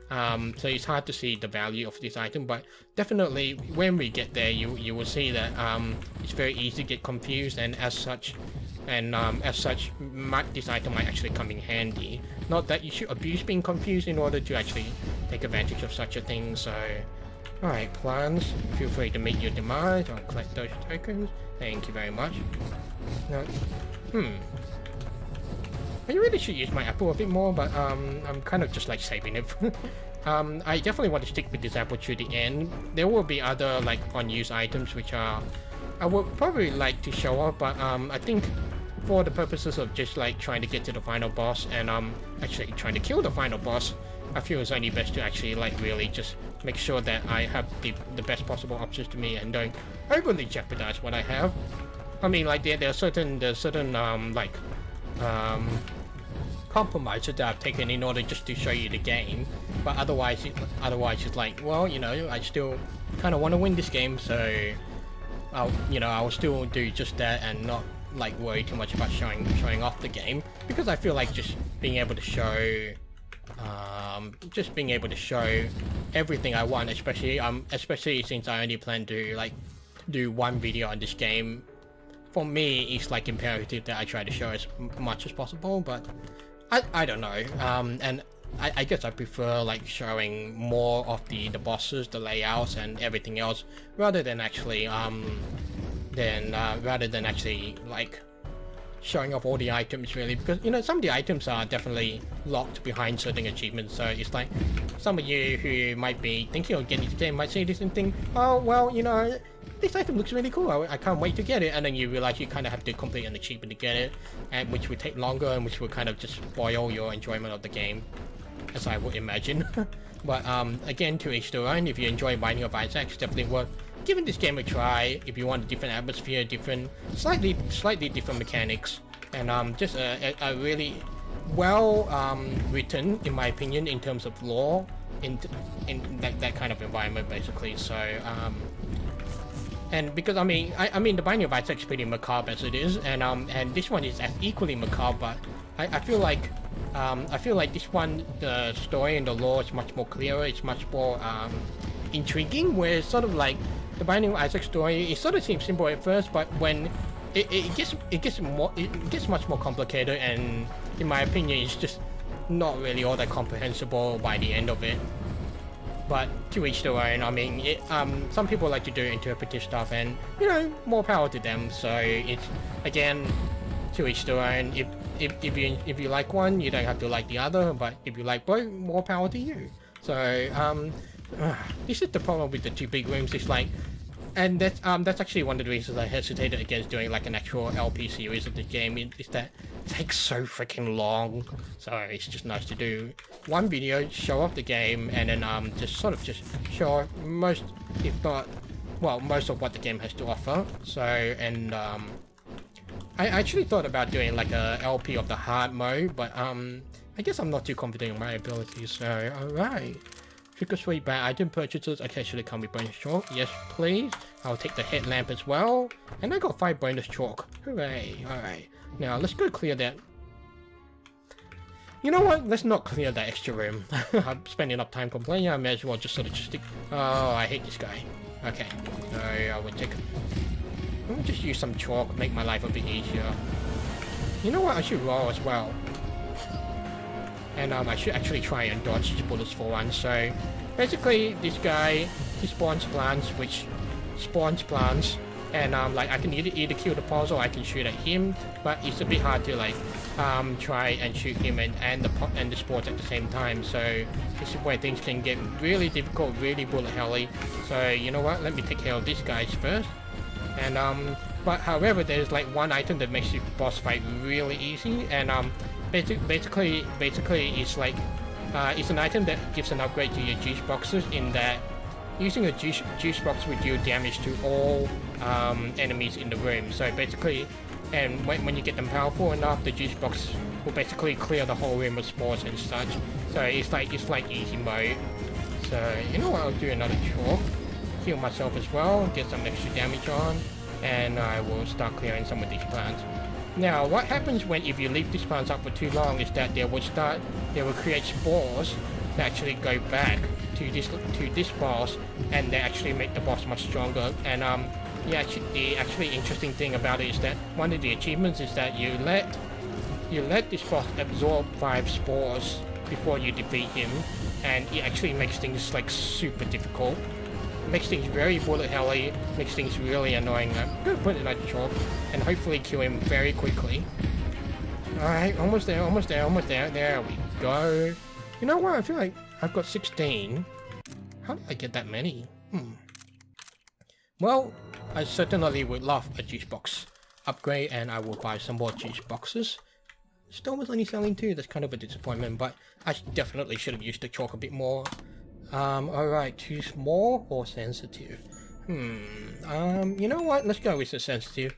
Speaker 1: it's hard to see the value of this item. But definitely when we get there, you will see that it's very easy to get confused, and as such, this item might actually come in handy. Not that you should abuse being confused in order to actually take advantage of such a thing. So. Alright, plans. Feel free to meet your demise. I'll collect those tokens. Thank you very much. Now, I really should use my apple a bit more, but I'm kind of just like saving it. I definitely want to stick with this apple to the end. There will be other like unused items which I would probably like to show off, but I think for the purposes of just like trying to get to the final boss and actually trying to kill the final boss, I feel it's only best to actually like really just make sure that I have the best possible options to me and don't overly jeopardize what I have. I mean, like there's certain compromises that I've taken in order just to show you the game, but otherwise it's like, well, you know, I still kind of want to win this game, so I'll still do just that and not like worry too much about showing off the game, because I feel like just being able to show everything I want, especially since I only plan to like do one video on this game. For me, it's like imperative that I try to show as much as possible, but I don't know. And I guess I prefer like showing more of the bosses, the layouts, and everything else, rather than actually like showing off all the items, really, because you know some of the items are definitely locked behind certain achievements. So it's like some of you who might be thinking of getting the game might see this and think, oh well, you know, this item looks really cool, I can't wait to get it, and then you realize you kind of have to complete an achievement to get it, and which would take longer and which would kind of just spoil your enjoyment of the game, as I would imagine. But again, to each their own. If you enjoy Binding of Isaac, it's definitely worth giving this game a try if you want a different atmosphere, slightly different mechanics, and just a really well written, in my opinion, in terms of lore in that kind of environment, basically. So and because I mean the Binding of Isaac is pretty macabre as it is, and this one is as equally macabre, but I feel like this one, the story and the lore is much more clearer, it's much more intriguing, where it's sort of like the Binding of Isaac story, it sort of seems simple at first, but when it gets much more complicated, and in my opinion it's just not really all that comprehensible by the end of it. But to each their own. I mean, some people like to do interpretive stuff, and you know, more power to them. So it's again to each their own. if you like one, you don't have to like the other. But if you like both, more power to you. So this is the problem with the two big rooms. It's like, and that's actually one of the reasons I hesitated against doing like an actual LP series of the game. Is that it takes so freaking long. So it's just nice to do one video, show off the game, and then just show off most, if not, well, most of what the game has to offer. So and I actually thought about doing like a LP of the hard mode, but I guess I'm not too confident in my abilities. So alright. Trick or treat bad item purchases occasionally come with bonus chalk. Yes, please. I'll take the headlamp as well. And I got 5 bonus chalk. Hooray. Alright. Now, let's go clear that. You know what? Let's not clear that extra room. I'm spending enough time complaining. I may as well just sort of stick... Oh, I hate this guy. Okay. So, I would take... Let me just use some chalk, make my life a bit easier. You know what? I should roll as well. And I should actually try and dodge bullets for once. So basically this guy, he spawns plants, which spawns plants, and like I can either kill the pulse or I can shoot at him, but it's a bit hard to like try and shoot him and the spores at the same time. So this is where things can get really difficult, really bullet helly. So you know what, let me take care of these guys first. And but however, there's like one item that makes the boss fight really easy, and basically it's like it's an item that gives an upgrade to your juice boxes, in that using a juice box will deal damage to all enemies in the room. So basically, and when you get them powerful enough, the juice box will basically clear the whole room of spores and such. So it's like easy mode. So you know what, I'll do another chalk, heal myself as well, get some extra damage on, and I will start clearing some of these plants. Now, what happens if you leave these plants up for too long is that they will create spores that actually go back to this boss, and they actually make the boss much stronger. And yeah, the actually interesting thing about it is that one of the achievements is that you let this boss absorb 5 spores before you defeat him, and it actually makes things like super difficult. Makes things very bullet helly, makes things really annoying. I'm gonna put it like chalk and hopefully kill him very quickly. Alright, almost there. There we go. You know what? I feel like I've got 16. How did I get that many? Well, I certainly would love a juice box upgrade, and I will buy some more juice boxes. Still was only selling 2, that's kind of a disappointment, but I definitely should have used the chalk a bit more. Alright, too small or sensitive? You know what? Let's go with the sensitive.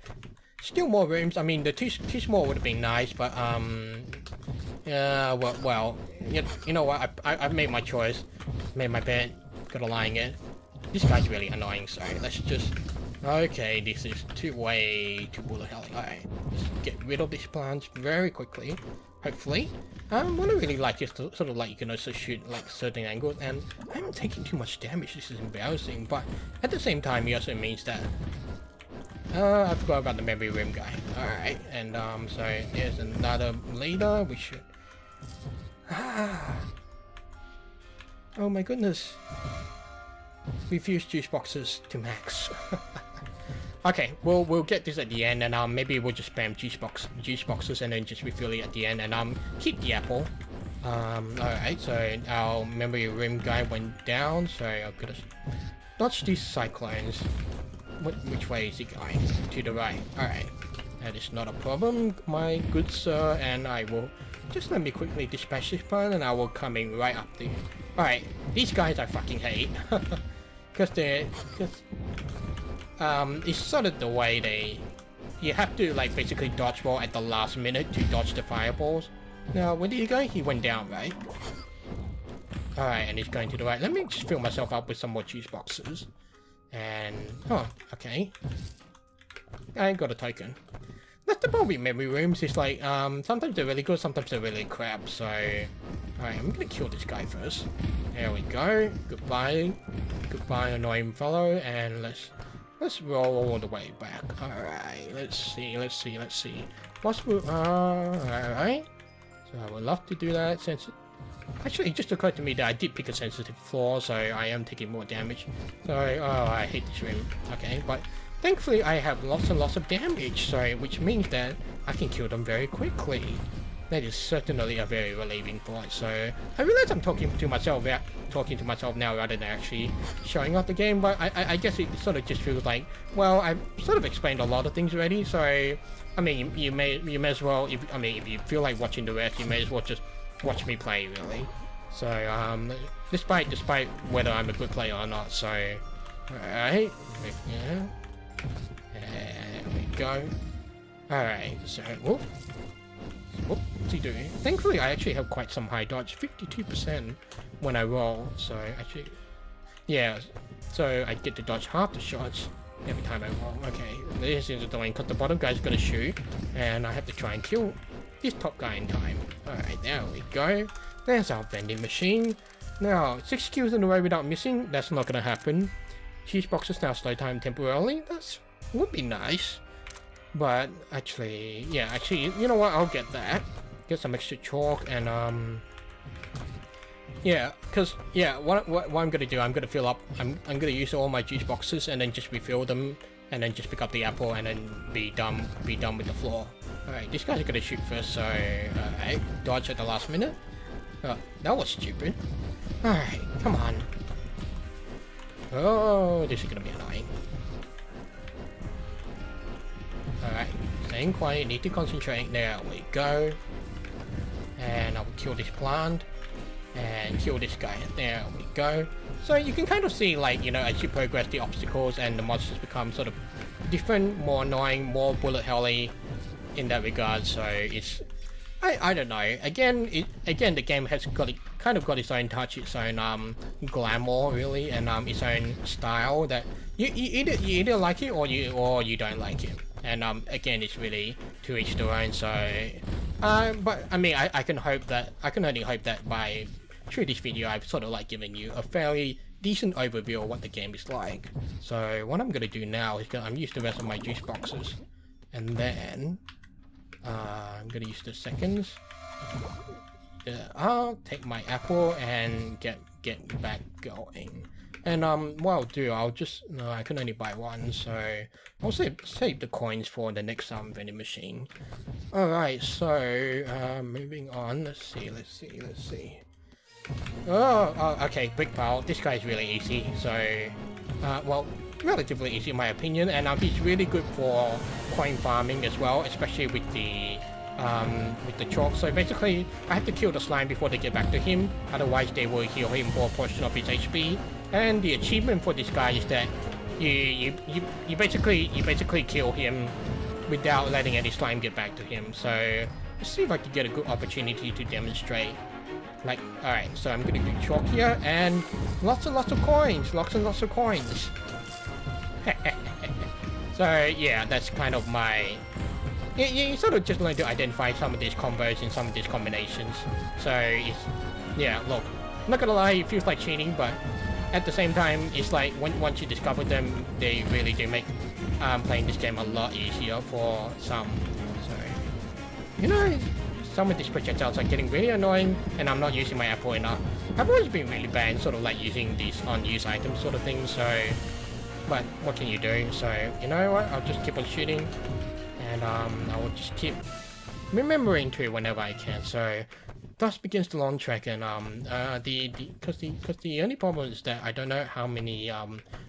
Speaker 1: Still more rooms. I mean, the too small would have been nice, but, yeah, well, you know what? I've made my choice. Made my bed. Gotta lie in it. This guy's really annoying, so let's just... Okay, this is way too bullet hell. Alright, let's get rid of these plants very quickly. Hopefully. What I really like is to, sort of like you can also shoot like certain angles, and I'm taking too much damage. This is embarrassing, but at the same time it also means that I forgot about the memory room guy. Alright, and so there's another leader. We should oh my goodness. Refuse juice boxes to max. Okay, we'll get this at the end, and maybe we'll just spam juice boxes and then just refill it at the end, and keep the apple. Alright, so our memory room guy went down, so I've got to dodge these cyclones. Which way is he going? To the right. Alright, that is not a problem, my good sir, and I will just let me quickly dispatch this one, and I will come in right up there. Alright, these guys I fucking hate. Because it's sort of the way you have to like basically dodge roll at the last minute to dodge the fireballs. Now, where did he go? He went down, right? Alright, and he's going to the right. Let me just fill myself up with some more juice boxes. And, oh, okay. I got a token. That's the problem with memory rooms, it's like, sometimes they're really good, sometimes they're really crap, so... Alright, I'm gonna kill this guy first. There we go. Goodbye. Goodbye, annoying fellow, and let's roll all the way back. Alright, let's see. What's alright. So I would love to do that since... Actually, it just occurred to me that I did pick a sensitive floor, so I am taking more damage. So, oh, I hate this room. Okay, but thankfully I have lots and lots of damage, so which means that I can kill them very quickly. That is certainly a very relieving thought. So I realize I'm talking to myself now rather than actually showing off the game, but I guess it sort of just feels like, well, I've sort of explained a lot of things already, so I mean, you may as well, if you feel like watching the rest, you may as well just watch me play, really. So despite whether I'm a good player or not. So alright, yeah, there we go. Alright, so what's he doing? Thankfully I actually have quite some high dodge, 52% when I roll, so actually, yeah, so I get to dodge half the shots every time I roll. Okay, this is annoying because the bottom guy's gonna shoot, and I have to try and kill this top guy in time. Alright, there we go. There's our vending machine. Now, 6 kills in a row without missing, that's not gonna happen. Cheese boxes now slow time temporarily, that would be nice. But actually, yeah, actually, you know what, I'll get that. Get some extra chalk and yeah, because yeah, what I'm gonna do, I'm gonna fill up, I'm gonna use all my juice boxes and then just refill them and then just pick up the apple and then be done with the floor. Alright, this guy's gonna shoot first, so alright, dodge at the last minute. That was stupid. Alright, come on. Oh, this is gonna be annoying. Alright, staying quiet, need to concentrate. There we go. And I will kill this plant. And kill this guy. There we go. So you can kind of see, like, you know, as you progress the obstacles and the monsters become sort of different, more annoying, more bullet helly in that regard. So it's, I don't know. Again, the game has got kind of got its own touch, its own glamour really, and its own style that you either like it or you don't like it. And again, it's really to each their own. So, but I mean, I can only hope that by through this video, I've sort of like given you a fairly decent overview of what the game is like. So what I'm gonna do now is I'm use the rest of my juice boxes, and then I'm gonna use the seconds. I'll take my apple and get back going. And what I'll do, no, I can only buy one, so I'll save the coins for the next vending machine. Alright, so moving on, let's see. Oh, okay, brick pile. This guy's really easy, so well, relatively easy in my opinion, and he's really good for coin farming as well, especially with the chalk. So basically, I have to kill the slime before they get back to him, otherwise they will heal him for a portion of his HP. And the achievement for this guy is that you basically kill him without letting any slime get back to him. So let's see if I can get a good opportunity to demonstrate. Like, alright, so I'm gonna do chalk here and lots and lots of coins. So yeah, that's kind of my. You sort of just learn to identify some of these combos and some of these combinations. So it's, yeah, look, I'm not gonna lie, it feels like cheating, but at the same time, it's like once you discover them, they really do make playing this game a lot easier for some. So, you know, some of these projectiles are getting really annoying, and I'm not using my apple enough. I've always been really bad, sort of like using these unused items sort of thing, so, but what can you do? So, you know what, I'll just keep on shooting, and I will just keep remembering to whenever I can. So thus begins the long trek, and because the only problem is that I don't know how many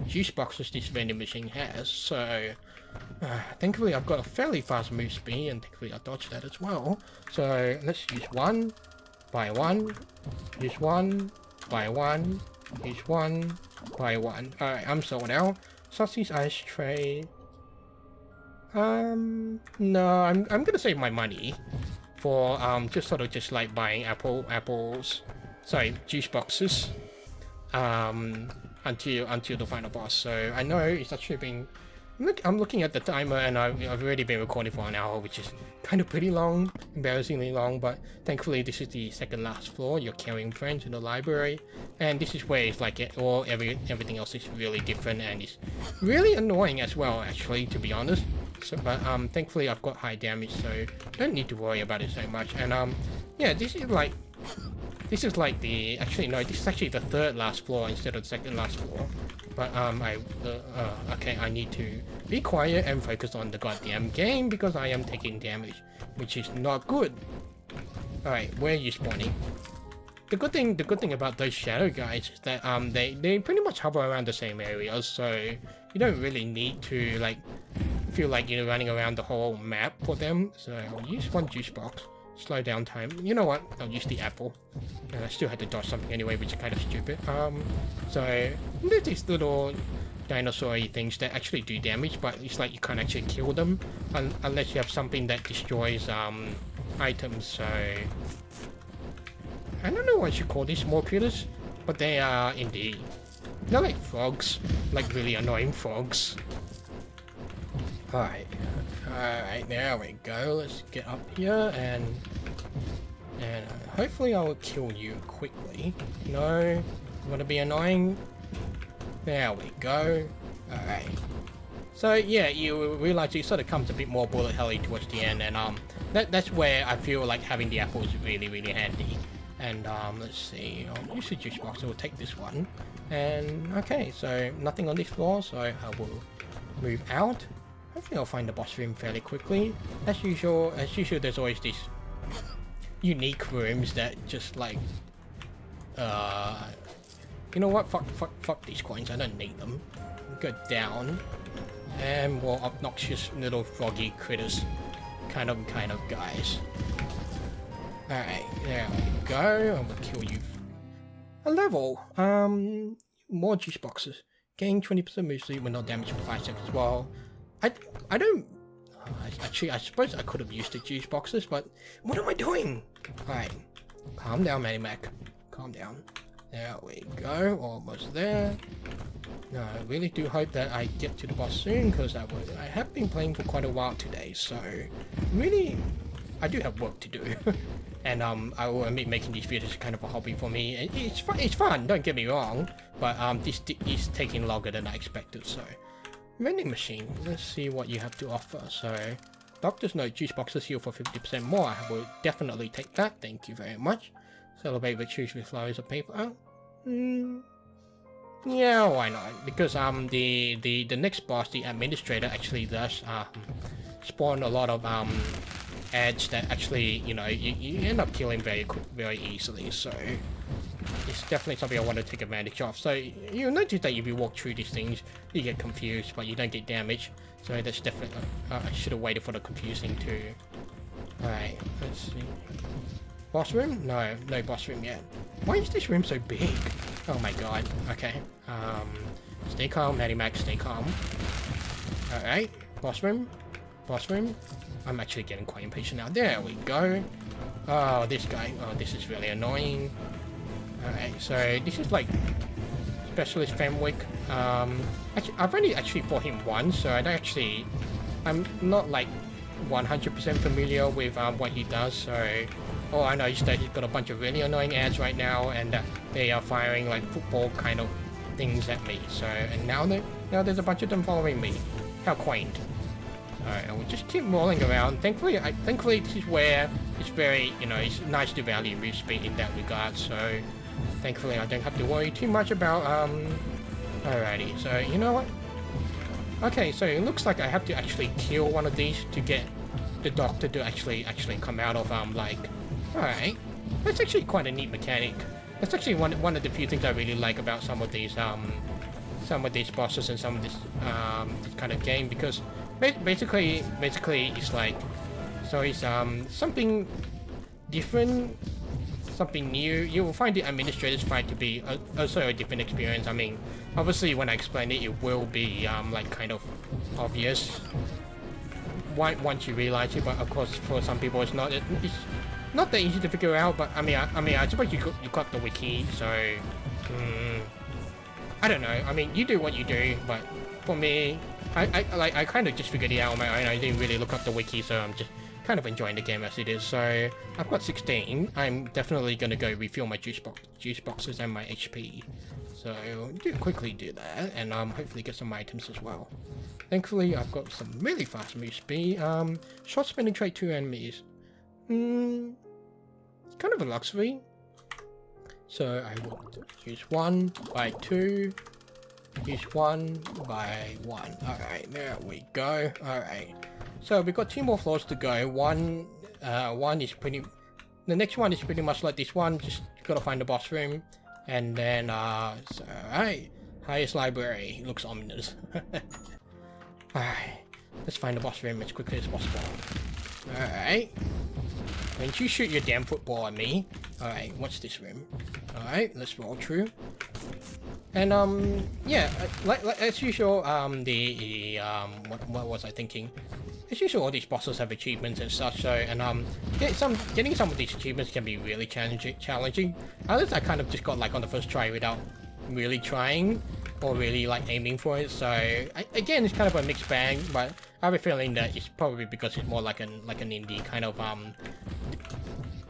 Speaker 1: juice boxes this vending machine has. So thankfully I've got a fairly fast move speed, and thankfully I dodged that as well. So let's use one by one, use one by one, use one by one. Alright, I'm sold out. Sausage ice tray. No, I'm gonna save my money for just like buying juice boxes until the final boss. So I know it's actually been, I'm looking at the timer, and I've already been recording for an hour, which is kind of pretty long, embarrassingly long, but thankfully this is the second last floor. You're carrying friends in the library, and this is where it's like everything else is really different, and it's really annoying as well, actually, to be honest. So, but thankfully I've got high damage, so don't need to worry about it so much. And yeah, this is like This is like the, actually no, this is actually the third last floor instead of the second last floor. But okay, I need to be quiet and focus on the goddamn game because I am taking damage, which is not good. Alright, where are you spawning? The good thing about those shadow guys is that they pretty much hover around the same areas, so you don't really need to like feel like you're running around the whole map for them. So I'll use one juice box. Slow down time. You know what? I'll use the apple. And I still had to dodge something anyway, which is kind of stupid. So there's these little dinosaur-y things that actually do damage, but it's like you can't actually kill them unless you have something that destroys items. So I don't know what you call these small critters, but they are indeed. They're like frogs, like really annoying frogs. Alright, there we go. Let's get up here and hopefully I will kill you quickly. No, you want to be annoying? There we go. Alright. So yeah, you realize it sort of comes a bit more bullet helly towards the end, and that's where I feel like having the apple is really handy. And let's see, I'll use the juice box. I will take this one. And okay, so nothing on this floor, so I will move out. Hopefully I'll find the boss room fairly quickly. As usual, there's always these unique rooms that just like, you know what? Fuck these coins. I don't need them. Go down, and more obnoxious little froggy critters, kind of guys. All right, there we go. I'm gonna kill you. A level. More juice boxes. Gain 20% move speed when not damaged for 5 seconds. Well, I don't. Actually, I suppose I could have used the juice boxes, but what am I doing? Alright, calm down, Manimac. Calm down. There we go, almost there. No, I really do hope that I get to the boss soon, because I have been playing for quite a while today, so really, I do have work to do. And I will admit making these videos is kind of a hobby for me. It's fun, don't get me wrong, but this is taking longer than I expected, so. Vending machine, let's see what you have to offer. So, Doctor's Note, juice boxes heal for 50% more. I will definitely take that, thank you very much. Celebrate with trees with flowers of paper. Yeah, why not? Because the next boss, the administrator, actually does spawn a lot of ads that actually, you know, you end up killing very easily, so it's definitely something I want to take advantage of. So you'll notice that if you walk through these things, you get confused, but you don't get damaged. So that's definitely, I should have waited for the confusing too. Alright, let's see. Boss room? No boss room yet. Why is this room so big? Oh my god, okay. Stay calm, Manimac, stay calm. Alright, boss room. I'm actually getting quite impatient now. There we go. Oh, this guy. Oh, this is really annoying. Alright, so this is like Specialist Fenwick. Actually, I've only actually fought him once, so I'm not like 100% familiar with what he does, so all I know is that he's got a bunch of really annoying ads right now, and they are firing like football kind of things at me. So, and now there's a bunch of them following me. How quaint. Alright, and we'll just keep rolling around. Thankfully this is where it's very, you know, it's nice to value move speed in that regard, so thankfully I don't have to worry too much about, alrighty, so you know what? Okay, so it looks like I have to actually kill one of these to get the doctor to actually come out of, like, alright. That's actually quite a neat mechanic. That's actually one of the few things I really like about some of these bosses and some of this kind of game, because basically it's like, so it's something different, something new. You will find the administrator's fight to be also a different experience. I mean, obviously when I explain it, it will be like kind of obvious once you realize it, but of course for some people it's not that easy to figure out. But I mean I suppose you got the wiki, so I don't know. I mean, you do what you do, but for me, I kind of just figured it out on my own. I didn't really look up the wiki, so I'm just kind of enjoying the game as it is. So I've got 16. I'm definitely gonna go refill my juice boxes and my HP. So quickly do that, and hopefully get some items as well. Thankfully, I've got some really fast move speed. Short spinning trait 2 enemies. It's kind of a luxury. So I will use 1 by 2, use 1 by 1. Alright, there we go. Alright. So we've got 2 more floors to go. One is pretty... The next one is pretty much like this one. Just gotta find the boss room. And then, so, alright. Highest library. Looks ominous. Alright. Let's find the boss room as quickly as possible. Alright. Don't you shoot your damn football at me. Alright, what's this room? Alright, let's roll through. And, yeah, like as usual, what was I thinking? As usual, all these bosses have achievements and such, so, and, getting some of these achievements can be really challenging. Others I kind of just got, like, on the first try without really trying, or really, like, aiming for it, so, again, it's kind of a mixed bag, but I have a feeling that it's probably because it's more like an indie kind of,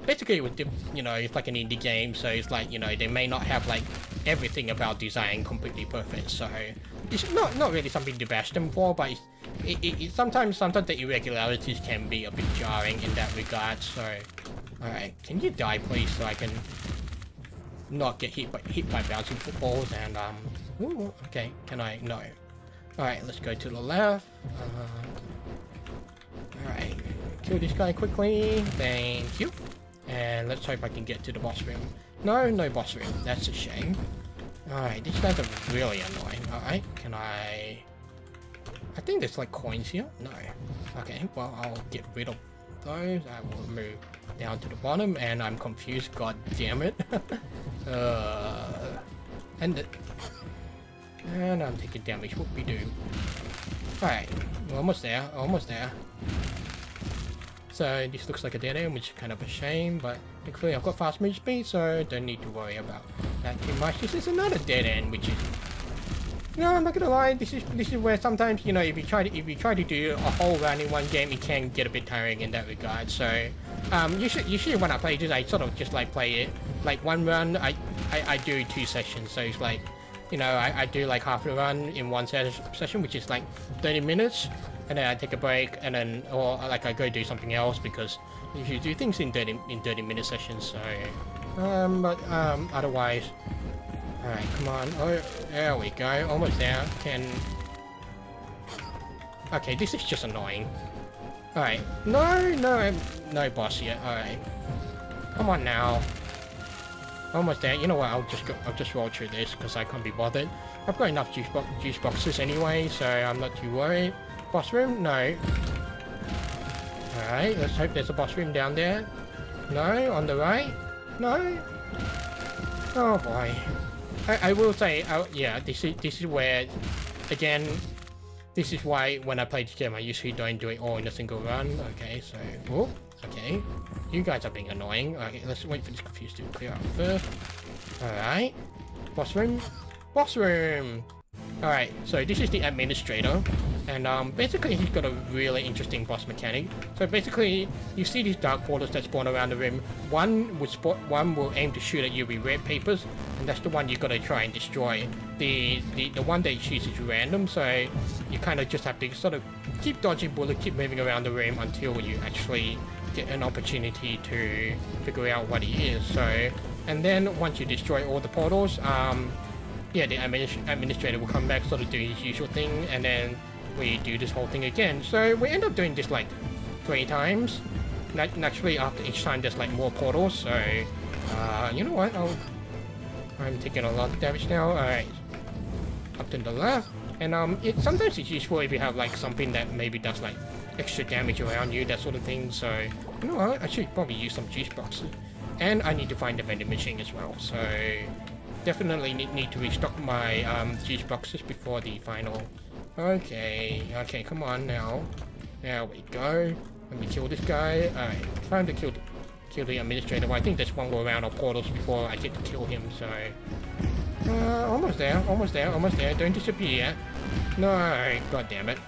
Speaker 1: basically, with you know, it's like an indie game, so it's like, you know, they may not have like everything about design completely perfect, so it's not really something to bash them for, but sometimes the irregularities can be a bit jarring in that regard. So, all right, can you die, please, so I can not get hit by bouncing footballs? And ooh, okay, can I? No. All right, let's go to the left. All right, kill this guy quickly. Thank you. And let's hope I can get to the boss room. No boss room. That's a shame. Alright, these guys are really annoying. Alright, can I think there's like coins here? No. Okay, well, I'll get rid of those. I will move down to the bottom, and I'm confused. God damn it. And I'm taking damage. Whoop-de-doo. Alright, we're almost there. Almost there. So this looks like a dead end, which is kind of a shame, but thankfully I've got fast move speed, so don't need to worry about that too much. This is another dead end, which is, no, I'm not gonna lie, this is where sometimes, you know, if you try to do a whole round in one game, it can get a bit tiring in that regard. So usually when I play this, I sort of just like play it like one run. I do 2 sessions, so it's like, you know, I do like half a run in one session, which is like 30 minutes. And then I take a break, and then, or like I go do something else, because you do things in 30-minute sessions. So, otherwise, all right, come on. Oh, there we go. Almost there. Okay, this is just annoying. All right, no boss yet. All right, come on now. Almost there. You know what? I'll just roll through this because I can't be bothered. I've got enough juice boxes anyway, so I'm not too worried. Boss room? No. Alright, let's hope there's a boss room down there. No, on the right? No? Oh boy. I will say, yeah, this is where, again, this is why when I play this game I usually don't do it all in a single run. Okay, so, oh, okay. You guys are being annoying. Okay, let's wait for this confuse to clear up first. Alright. Boss room? Boss room! Alright, so this is the administrator, and basically he's got a really interesting boss mechanic. So basically, you see these dark portals that spawn around the room. One will aim to shoot at you with red papers, and that's the one you gotta try and destroy. The one that he shoots is random, so you kind of just have to sort of keep dodging bullets, keep moving around the room until you actually get an opportunity to figure out what he is. So, and then once you destroy all the portals, yeah, the administrator will come back, sort of do his usual thing, and then we do this whole thing again. So we end up doing this like 3 times. Naturally, after each time there's like more portals, so you know what, I'm taking a lot of damage now. Alright, up to the left, and sometimes it's useful if you have like something that maybe does like extra damage around you, that sort of thing. So you know what, I should probably use some juice boxes, and I need to find the vending machine as well. So definitely need to restock my juice boxes before the final. Okay, come on now. There we go. Let me kill this guy. Alright, time to kill the administrator. Well, I think there's one more round of portals before I get to kill him, so almost there. Don't disappear yet. No, god damn it.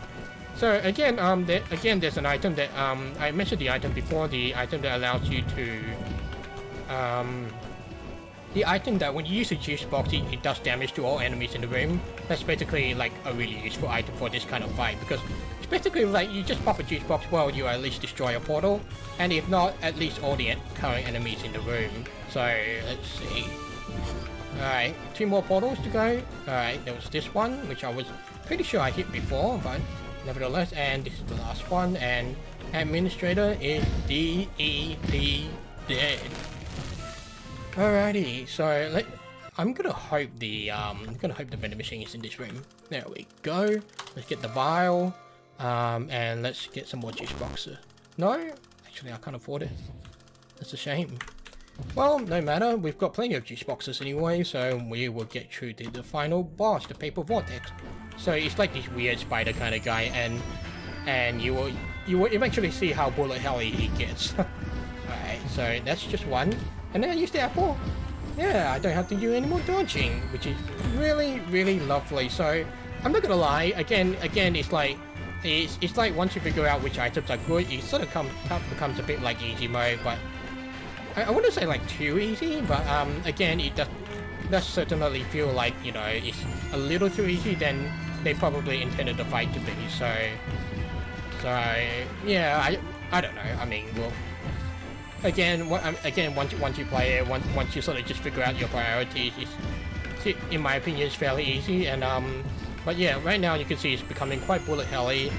Speaker 1: So again, there's an item that I mentioned the item before, the item that allows you to the item that when you use a juice box, it does damage to all enemies in the room. That's basically like a really useful item for this kind of fight, because it's basically like you just pop a juice box while you at least destroy a portal, and if not, at least all the current enemies in the room. So let's see. Alright, 2 more portals to go. Alright, there was this one, which I was pretty sure I hit before, but nevertheless, and this is the last one, and Administrator is DEP dead. Alrighty, so I'm gonna hope the vending machine is in this room. There we go. Let's get the vial, and let's get some more juice boxes. No, actually I can't afford it. That's a shame. Well, no matter. We've got plenty of juice boxes anyway, so we will get through to the final boss, the Paper Vortex. So it's like this weird spider kind of guy, and you will eventually see how bullet helly he gets. Alright, so that's just one. And then I use the apple. Yeah, I don't have to do any more dodging, which is really, really lovely. So I'm not gonna lie. Again, it's like once you figure out which items are good, it sort of becomes a bit like easy mode. But I wouldn't say like too easy. But again, it does certainly feel like, you know, it's a little too easy than they probably intended the fight to be. So yeah, I don't know. I mean, well, again, once you play it, once you sort of just figure out your priorities, in my opinion, it's fairly easy. And but yeah, right now you can see it's becoming quite bullet helly.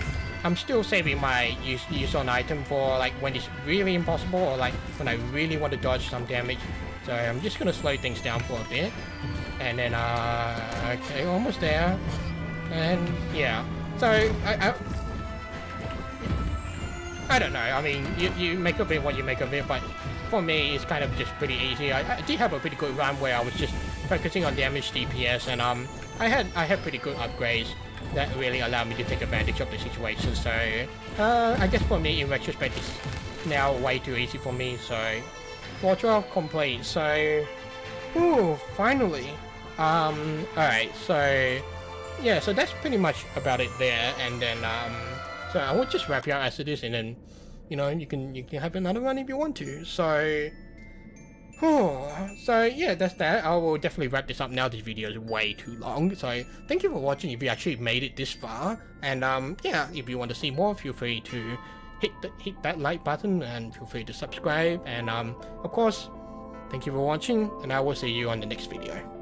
Speaker 1: I'm still saving my use on item for like when it's really impossible, or like when I really want to dodge some damage. So I'm just gonna slow things down for a bit, and then okay, almost there. And yeah, so I don't know. I mean, you make of it what you make of it, but for me, it's kind of just pretty easy. I did have a pretty good run where I was just focusing on damage DPS, and I had pretty good upgrades that really allowed me to take advantage of the situation. So I guess for me, in retrospect, it's now way too easy for me. So 412 complete. So ooh, finally. Alright, so yeah, so that's pretty much about it there. And then so I will just wrap you up as it is, and then, you know, you can have another run if you want to. So so yeah, that's that. I will definitely wrap this up now. This video is way too long. So thank you for watching if you actually made it this far. And yeah, if you want to see more, feel free to hit that like button, and feel free to subscribe. And of course, thank you for watching, and I will see you on the next video.